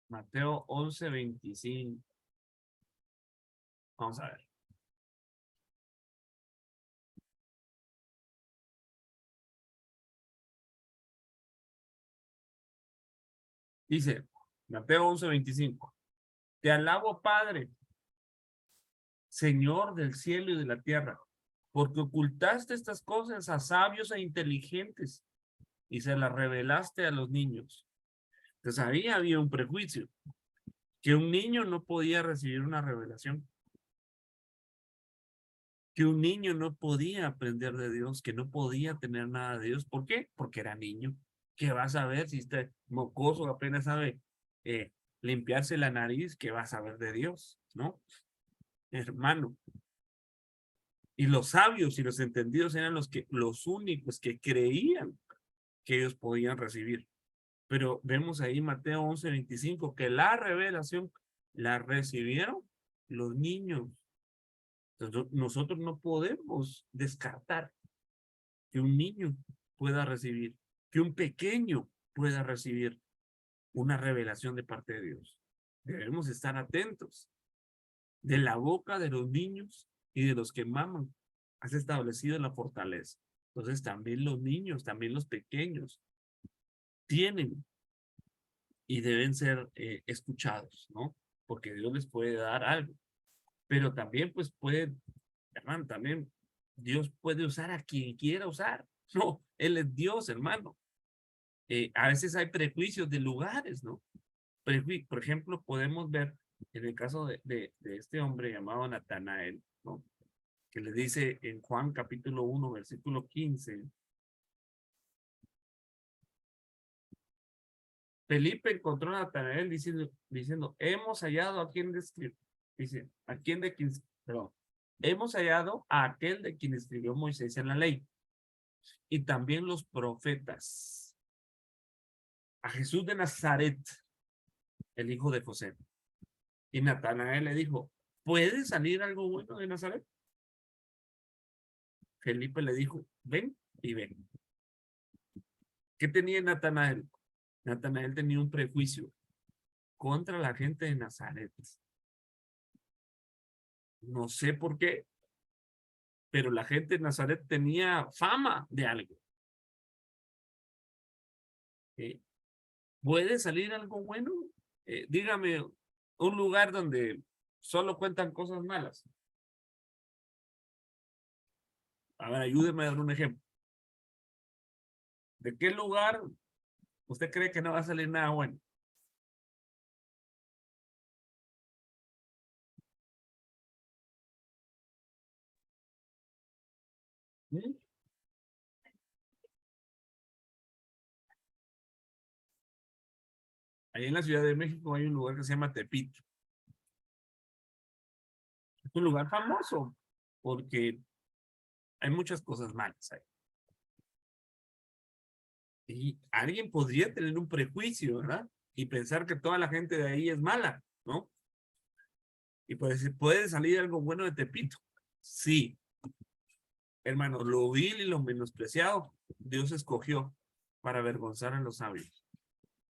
Mateo 11:25. Vamos a ver. Dice, Mateo 11:25. Te alabo, Padre, Señor del cielo y de la tierra, porque ocultaste estas cosas a sabios e inteligentes y se las revelaste a los niños. Entonces ahí había un prejuicio, que un niño no podía recibir una revelación, que un niño no podía aprender de Dios, que no podía tener nada de Dios. ¿Por qué? Porque era niño. ¿Qué va a saber si este mocoso apenas sabe limpiarse la nariz? ¿Qué va a saber de Dios? ¿No? Hermano. Y los sabios y los entendidos eran los únicos que creían que ellos podían recibir. Pero vemos ahí Mateo 11:25 que la revelación la recibieron los niños. Entonces, nosotros no podemos descartar que un niño pueda recibir, que un pequeño pueda recibir una revelación de parte de Dios. Debemos estar atentos. De la boca de los niños y de los que maman has establecido la fortaleza. Entonces también los niños, también los pequeños tienen y deben ser escuchados, ¿no? Porque Dios les puede dar algo. pero también pues puede, hermano, también Dios puede usar a quien quiera usar. No, Él es Dios, hermano. A veces hay prejuicios de lugares, ¿no? Por ejemplo, podemos ver en el caso de este hombre llamado Natanael, ¿no? Que le dice en Juan capítulo 1, versículo 15. Felipe encontró a Natanael diciendo, hemos hallado a quien dice, a quien de quien, perdón, hemos hallado a aquel de quien escribió Moisés en la ley y también los profetas, a Jesús de Nazaret, el hijo de José. Y Natanael le dijo, ¿puede salir algo bueno de Nazaret? Felipe le dijo, ven y ven. ¿Qué tenía Natanael? Natanael tenía un prejuicio contra la gente de Nazaret. No sé por qué, pero la gente de Nazaret tenía fama de algo. ¿Puede salir algo bueno? Dígame un lugar donde solo cuentan cosas malas. A ver, ayúdeme a dar un ejemplo. ¿De qué lugar usted cree que no va a salir nada bueno? ¿Mm? Ahí en la Ciudad de México hay un lugar que se llama Tepito. Es un lugar famoso porque hay muchas cosas malas ahí. Y alguien podría tener un prejuicio, ¿verdad? Y pensar que toda la gente de ahí es mala, ¿no? Y puede salir algo bueno de Tepito. Sí. Hermanos, lo vil y lo menospreciado, Dios escogió para avergonzar a los sabios.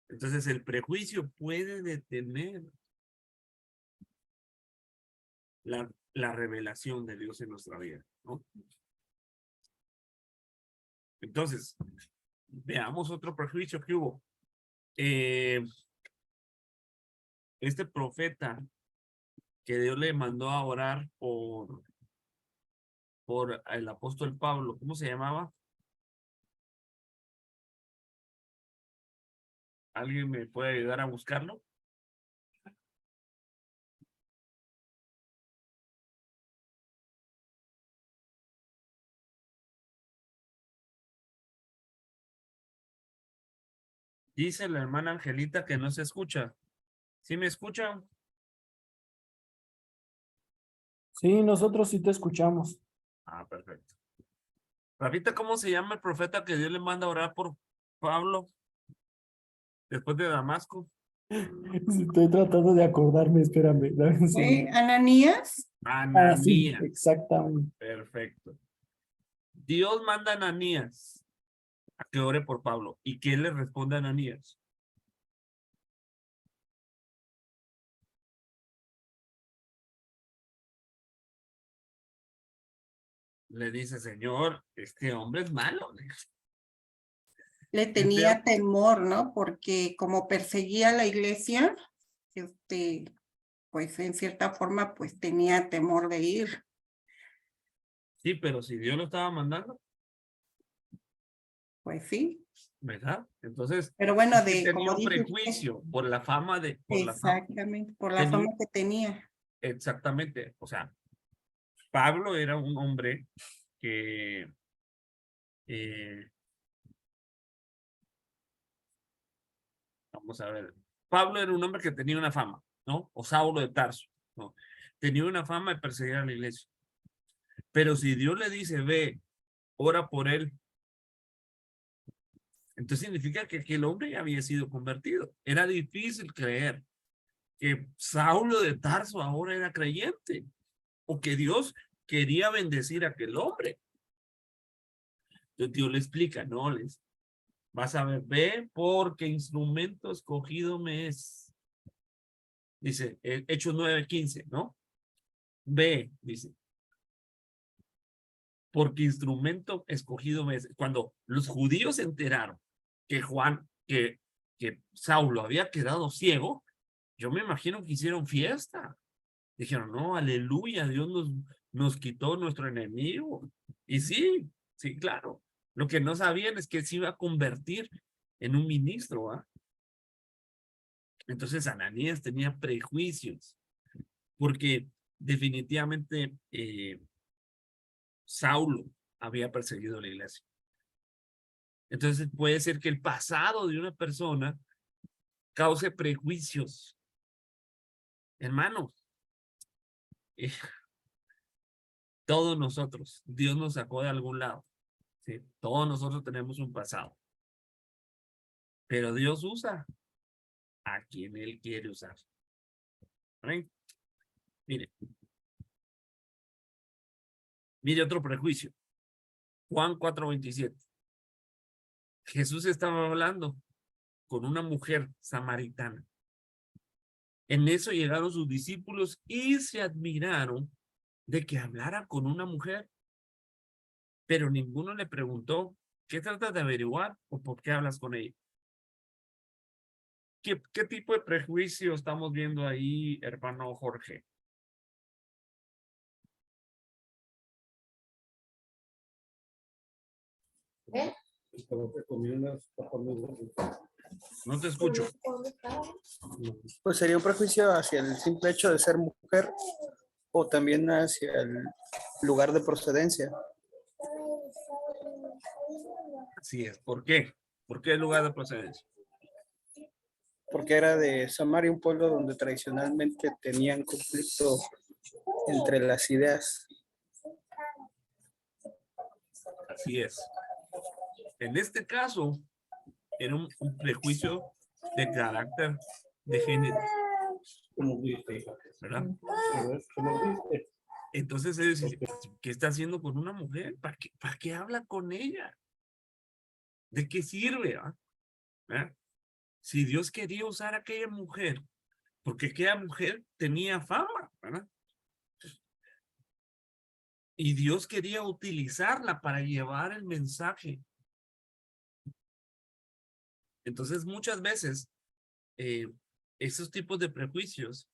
Entonces el prejuicio puede detener la revelación de Dios en nuestra vida, ¿no? Entonces, veamos otro prejuicio que hubo. Este profeta que Dios le mandó a orar por el apóstol Pablo, ¿cómo se llamaba? ¿Alguien me puede ayudar a buscarlo? Dice la hermana Angelita que no se escucha. ¿Sí me escuchan? Sí, nosotros sí te escuchamos. Ah, perfecto. Rafita, ¿cómo se llama el profeta que Dios le manda a orar por Pablo después de Damasco? Estoy tratando de acordarme, espérame. Dame un segundo. Ananías. Ah, sí, Ananías. exactamente. Perfecto. Dios manda a Ananías a que ore por Pablo. ¿Y qué le responde a Ananías? Le dice, Señor, este hombre es malo. Le Este- tenía temor, ¿no? Porque como perseguía a la iglesia, pues en cierta forma, pues tenía temor de ir. Sí, pero si Dios lo estaba mandando, Pues sí. ¿verdad? Entonces, Pero bueno, es que tenía como un dice usted, prejuicio por la fama exactamente, por la tenía- fama que tenía. exactamente. O sea, Pablo era un hombre que vamos a ver, Pablo era un hombre que tenía una fama, ¿no? O Saulo de Tarso, ¿no? Tenía una fama de perseguir a la iglesia. Pero si Dios le dice, ve, ora por él, entonces significa que el hombre ya había sido convertido. Era difícil creer que Saulo de Tarso ahora era creyente o que Dios quería bendecir a aquel hombre. Entonces Dios le explica, no, vas a ver, ve porque instrumento escogido me es. Dice, Hechos 9:15, ¿no? Ve, dice, porque instrumento escogido me es. Cuando los judíos se enteraron que que Saulo había quedado ciego, yo me imagino que hicieron fiesta. Dijeron, no, aleluya, Dios nos quitó nuestro enemigo. Y sí, sí, claro. Lo que no sabían es que se iba a convertir en un ministro, ¿ah? Entonces Ananías tenía prejuicios, porque definitivamente Saulo había perseguido la iglesia. Entonces puede ser que el pasado de una persona cause prejuicios. Hermanos, todos nosotros, Dios nos sacó de algún lado. ¿Sí? Todos nosotros tenemos un pasado. Pero Dios usa a quien Él quiere usar. ¿Amén? Mire otro prejuicio. Juan 4:27. Jesús estaba hablando con una mujer samaritana. En eso llegaron sus discípulos y se admiraron de que hablara con una mujer. Pero ninguno le preguntó, ¿qué tratas de averiguar o por qué hablas con ella? ¿Qué tipo de prejuicio estamos viendo ahí, hermano Jorge? No te escucho. Pues sería un prejuicio hacia el simple hecho de ser mujer o también hacia el lugar de procedencia. Así es. ¿Por qué? ¿Por qué el lugar de procedencia? Porque era de Samaria, un pueblo donde tradicionalmente tenían conflicto entre las ideas. Así es. En este caso, era un prejuicio de carácter de género. ¿Verdad? Entonces, es decir, ¿qué está haciendo con una mujer? ¿Para qué habla con ella? ¿De qué sirve? ¿Ah? Si Dios quería usar a aquella mujer, porque aquella mujer tenía fama, ¿verdad? Y Dios quería utilizarla para llevar el mensaje. Entonces, muchas veces, esos tipos de prejuicios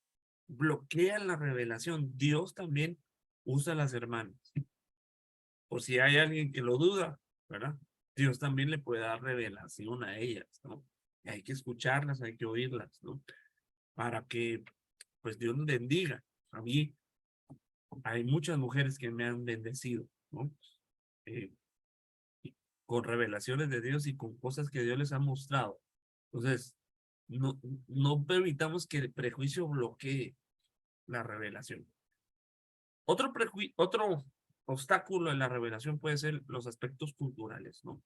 bloquean la revelación. Dios también usa a las hermanas. Por si hay alguien que lo duda, ¿verdad? Dios también le puede dar revelación a ellas, ¿no? Y hay que escucharlas, hay que oírlas, ¿no? Para que, pues, Dios nos bendiga. A mí, hay muchas mujeres que me han bendecido, ¿no? Con revelaciones de Dios y con cosas que Dios les ha mostrado. Entonces, no permitamos que el prejuicio bloquee la revelación. Otro obstáculo en la revelación puede ser los aspectos culturales, ¿no?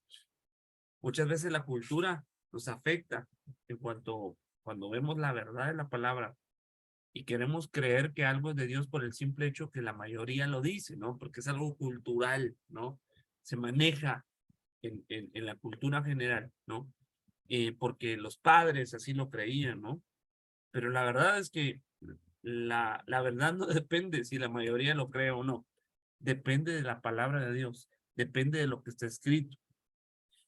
Muchas veces la cultura nos afecta en cuando vemos la verdad de la palabra y queremos creer que algo es de Dios por el simple hecho que la mayoría lo dice, ¿no? Porque es algo cultural, ¿no? Se maneja en la cultura general, ¿no? Porque los padres así lo creían, ¿no? Pero la verdad es que la verdad no depende si la mayoría lo cree o no. Depende de la palabra de Dios, depende de lo que está escrito.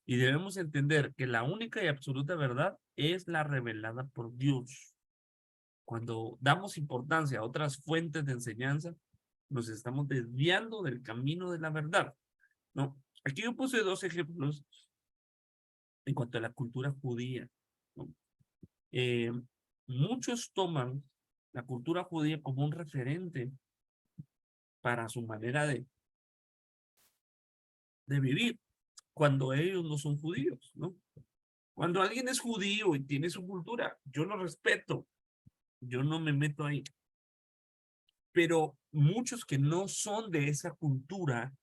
Y debemos entender que la única y absoluta verdad es la revelada por Dios. Cuando damos importancia a otras fuentes de enseñanza, nos estamos desviando del camino de la verdad, ¿no? Aquí yo puse 2 ejemplos en cuanto a la cultura judía, ¿no? Muchos toman la cultura judía como un referente para su manera de vivir, cuando ellos no son judíos, ¿no? Cuando alguien es judío y tiene su cultura, yo lo respeto, yo no me meto ahí. Pero muchos que no son de esa cultura,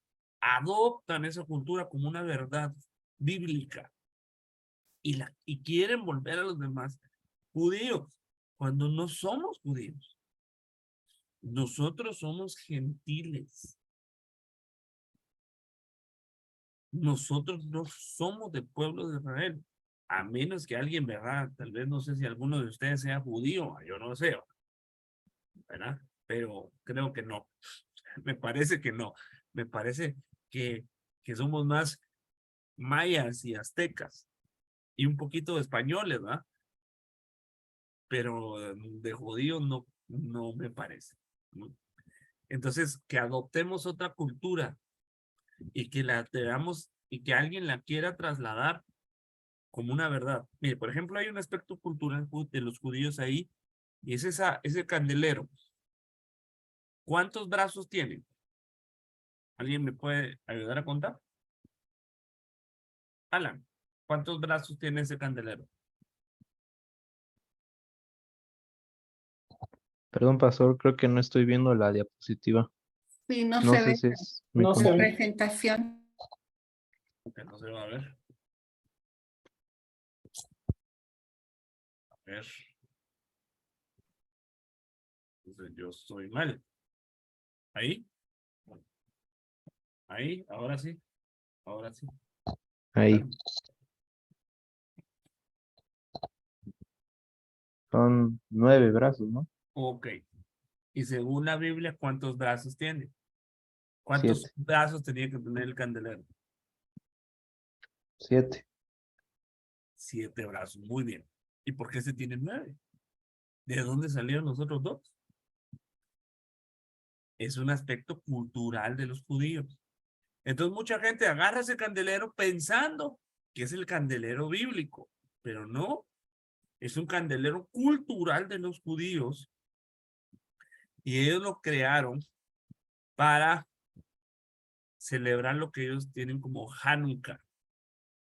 adoptan esa cultura como una verdad bíblica y quieren volver a los demás judíos, cuando no somos judíos. Nosotros somos gentiles. Nosotros no somos del pueblo de Israel, a menos que alguien, ¿verdad? Tal vez no sé si alguno de ustedes sea judío, yo no sé, ¿verdad? Pero creo que no. Me parece que no. Me parece que somos más mayas y aztecas y un poquito de españoles, ¿verdad? Pero de judíos no me parece. ¿no? Entonces, que adoptemos otra cultura y que la tengamos y que alguien la quiera trasladar como una verdad. Mire, por ejemplo, hay un aspecto cultural de los judíos ahí y es ese candelero. ¿Cuántos brazos tiene? ¿Alguien me puede ayudar a contar? Alan, ¿cuántos brazos tiene ese candelero? Perdón, pastor, creo que no estoy viendo la diapositiva. Sí, no No se sé ve si es mi No se la ve. presentación. Que no se va a ver. A ver. Entonces yo estoy mal. Ahí. Ahí, ahora sí. Ahora sí. Ahí. Son 9 brazos, ¿no? Ok. Y según la Biblia, ¿cuántos brazos tiene? ¿Cuántos 7. brazos tenía que tener el candelero? 7. 7 brazos. Muy bien. ¿Y por qué se tiene 9? ¿De dónde salieron los otros 2? Es un aspecto cultural de los judíos. Entonces mucha gente agarra ese candelero pensando que es el candelero bíblico, pero no. Es un candelero cultural de los judíos y ellos lo crearon para celebrar lo que ellos tienen como Hanukkah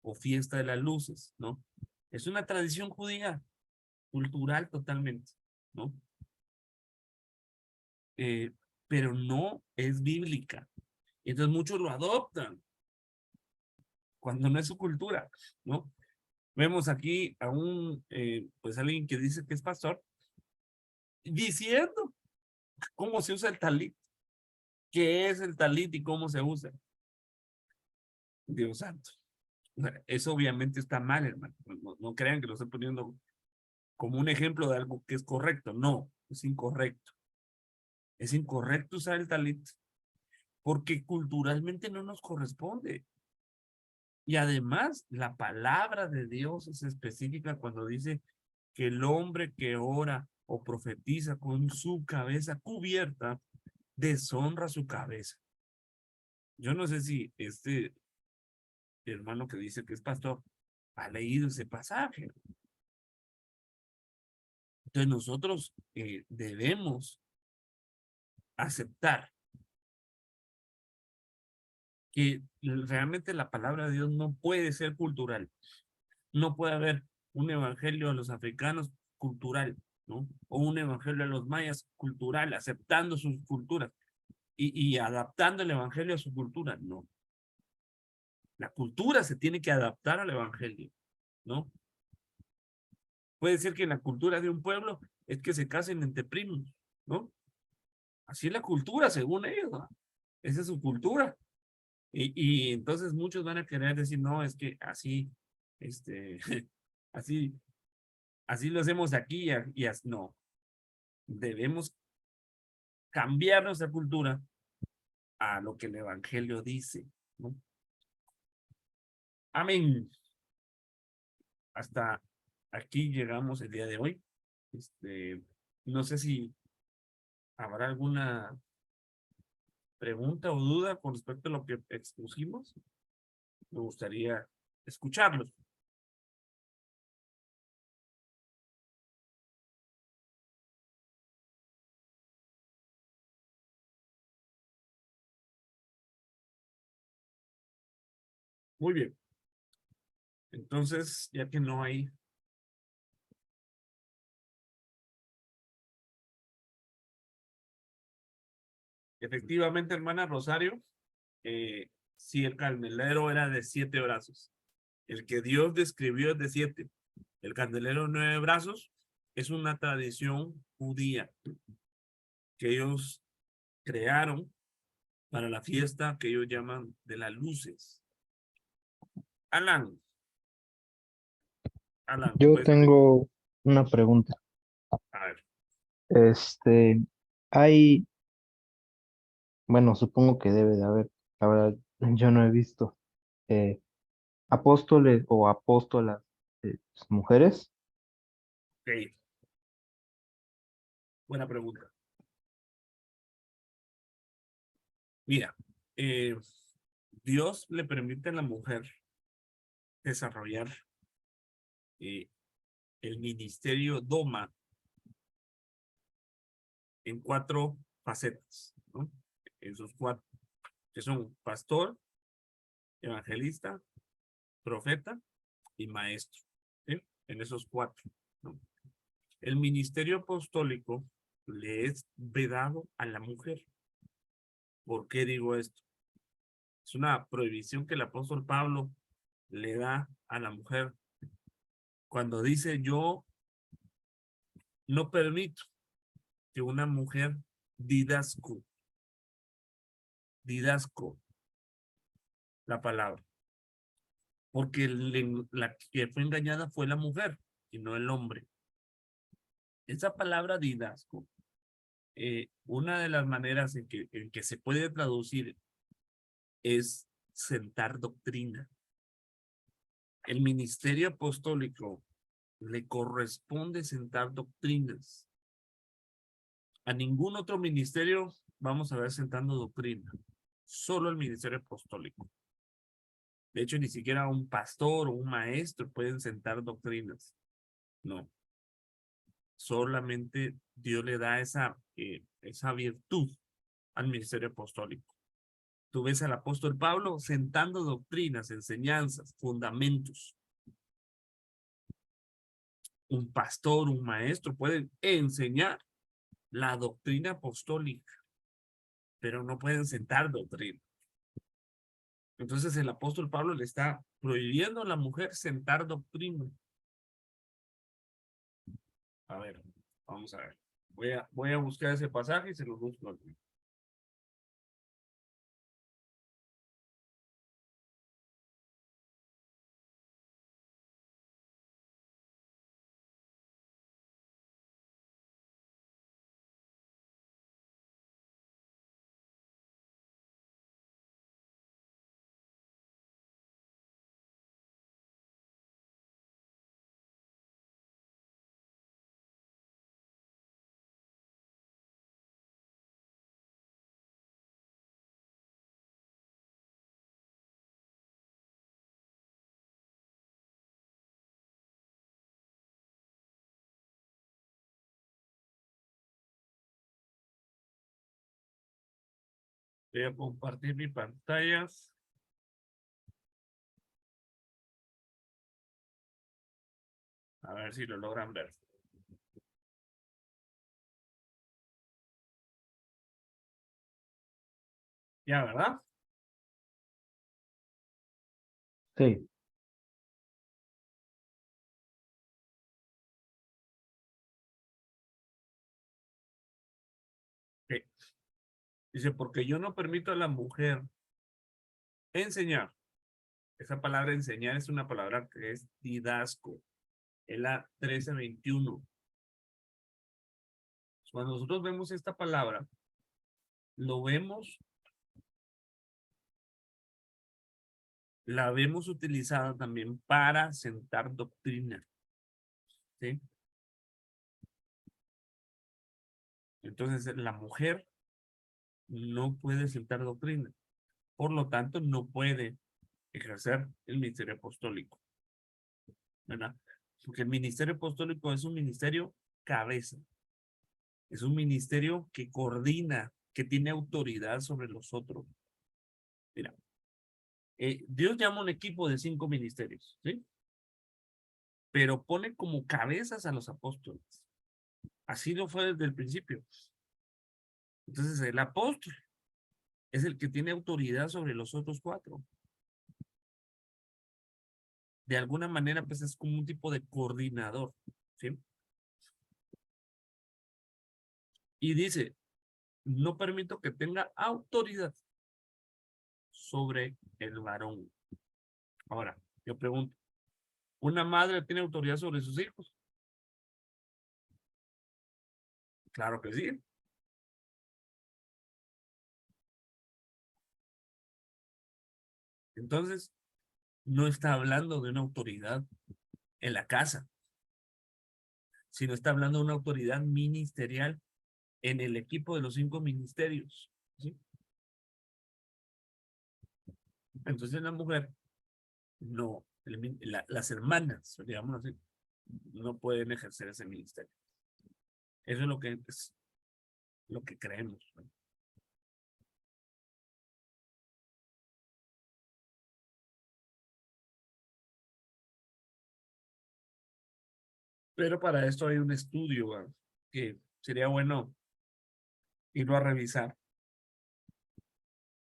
o fiesta de las luces, ¿no? Es una tradición judía, cultural totalmente, ¿no? Pero no es bíblica. Entonces muchos lo adoptan cuando no es su cultura, ¿no? Vemos aquí a pues alguien que dice que es pastor, diciendo cómo se usa el talit, qué es el talit y cómo se usa. Dios santo. O sea, eso obviamente está mal, hermano. No crean que lo estoy poniendo como un ejemplo de algo que es correcto. No, es incorrecto. Es incorrecto usar el talit porque culturalmente no nos corresponde. Y además, la palabra de Dios es específica cuando dice que el hombre que ora o profetiza con su cabeza cubierta deshonra su cabeza. Yo no sé si este hermano que dice que es pastor ha leído ese pasaje. Entonces nosotros debemos aceptar que realmente la palabra de Dios no puede ser cultural. No puede haber un evangelio a los africanos cultural, ¿no? O un evangelio a los mayas cultural, aceptando sus culturas y adaptando el evangelio a su cultura. No. La cultura se tiene que adaptar al evangelio, ¿no? Puede ser que en la cultura de un pueblo es que se casen entre primos, ¿no? Así es la cultura, según ellos, ¿no? Esa es su cultura. Y entonces muchos van a querer decir, no, es que así, así, así lo hacemos aquí no. Debemos cambiar nuestra cultura a lo que el evangelio dice, ¿no? Amén. Hasta aquí llegamos el día de hoy. No sé si habrá alguna pregunta o duda con respecto a lo que expusimos. Me gustaría escucharlos. Muy bien. Entonces, ya que no hay efectivamente, hermana Rosario, si el candelero era de 7 brazos, el que Dios describió es de 7. El candelero de 9 brazos es una tradición judía que ellos crearon para la fiesta que ellos llaman de las luces. Alan, Yo pues, tengo una pregunta. a ver, Hay, bueno, supongo que debe de haber, la verdad, yo no he visto eh, apóstoles o apóstolas mujeres. ok, buena pregunta. Mira, Dios le permite a la mujer desarrollar el ministerio Doma en 4 facetas, ¿no? Esos 4, que son pastor, evangelista, profeta y maestro, ¿sí? En esos 4, ¿no? El ministerio apostólico le es vedado a la mujer. ¿Por qué digo esto? Es una prohibición que el apóstol Pablo le da a la mujer cuando dice: yo no permito que una mujer didasco la palabra, porque la que fue engañada fue la mujer y no el hombre. Esa palabra didasco, una de las maneras en que se puede traducir es sentar doctrina. El ministerio apostólico le corresponde sentar doctrinas. A ningún otro ministerio vamos a ver sentando doctrina, solo el ministerio apostólico. De hecho, ni siquiera un pastor o un maestro pueden sentar doctrinas. No. Solamente Dios le da esa virtud al ministerio apostólico. Tú ves al apóstol Pablo sentando doctrinas, enseñanzas, fundamentos. Un pastor, un maestro pueden enseñar la doctrina apostólica, pero no pueden sentar doctrina. Entonces el apóstol Pablo le está prohibiendo a la mujer sentar doctrina. A ver, vamos a ver. Voy a buscar ese pasaje y se lo busco aquí. Voy a compartir mi pantalla. A ver si lo logran ver. Ya, ¿verdad? Sí, Sí. Dice: porque yo no permito a la mujer enseñar. Esa palabra enseñar es una palabra que es didasco. Es la 13:21. Cuando nosotros vemos esta palabra, lo vemos, la vemos utilizada también para sentar doctrina. ¿Sí? Entonces, la mujer no puede sentar doctrina. Por lo tanto, no puede ejercer el ministerio apostólico, ¿verdad? Porque el ministerio apostólico es un ministerio cabeza. Es un ministerio que coordina, que tiene autoridad sobre los otros. Mira, Dios llama un equipo de 5 ministerios, ¿sí? Pero pone como cabezas a los apóstoles. Así lo fue desde el principio. Entonces, el apóstol es el que tiene autoridad sobre los otros 4. De alguna manera, pues es como un tipo de coordinador, ¿sí? Y dice: no permito que tenga autoridad sobre el varón. Ahora, yo pregunto: ¿una madre tiene autoridad sobre sus hijos? Claro que sí. Entonces, no está hablando de una autoridad en la casa, sino está hablando de una autoridad ministerial en el equipo de los 5 ministerios, ¿sí? Entonces la mujer no, las hermanas, digamos así, no pueden ejercer ese ministerio. Eso es lo que creemos, ¿no? Pero para esto hay un estudio, ¿verdad? Que sería bueno irlo a revisar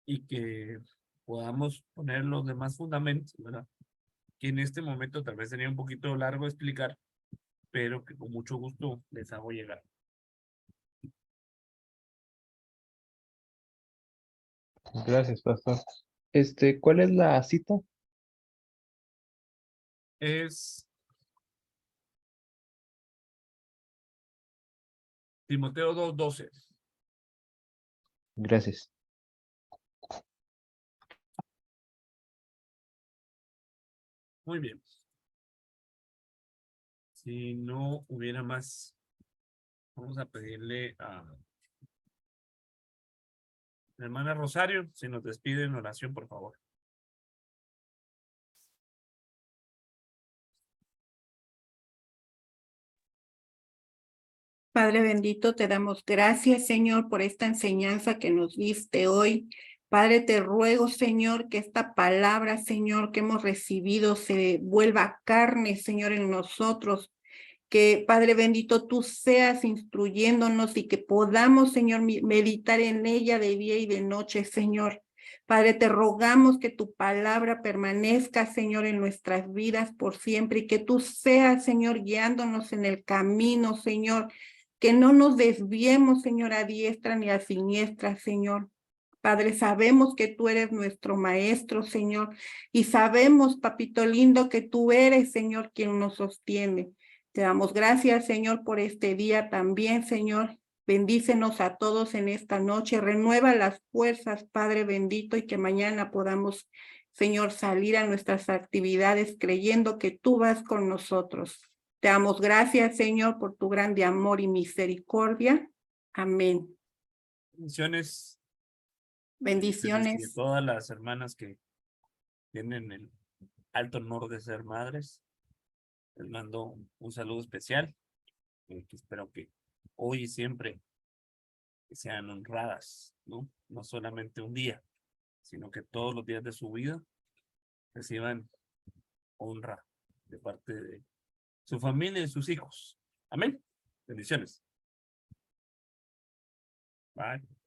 y que podamos poner los demás fundamentos, ¿verdad? Que en este momento tal vez sería un poquito largo explicar, pero que con mucho gusto les hago llegar. Gracias, pastor. ¿Cuál es la cita? Es Timoteo 2:12. Gracias. Muy bien. Si no hubiera más, vamos a pedirle a la hermana Rosario, si nos despide en oración, por favor. Padre bendito, te damos gracias, Señor, por esta enseñanza que nos diste hoy. Padre, te ruego, Señor, que esta palabra, Señor, que hemos recibido se vuelva carne, Señor, en nosotros. Que, Padre bendito, tú seas instruyéndonos y que podamos, Señor, meditar en ella de día y de noche, Señor. Padre, te rogamos que tu palabra permanezca, Señor, en nuestras vidas por siempre y que tú seas, Señor, guiándonos en el camino, Señor. Que no nos desviemos, Señor, a diestra ni a siniestra, Señor. Padre, sabemos que tú eres nuestro maestro, Señor, y sabemos, papito lindo, que tú eres, Señor, quien nos sostiene. Te damos gracias, Señor, por este día también, Señor. Bendícenos a todos en esta noche. Renueva las fuerzas, Padre bendito, y que mañana podamos, Señor, salir a nuestras actividades creyendo que tú vas con nosotros. Te damos gracias, Señor, por tu grande amor y misericordia. Amén. Bendiciones. Y Bendiciones. todas las hermanas que tienen el alto honor de ser madres, les mando un saludo especial. Que espero que hoy y siempre sean honradas, ¿no? No solamente un día, sino que todos los días de su vida reciban honra de parte de su familia y sus hijos. Amén. Bendiciones. Bye.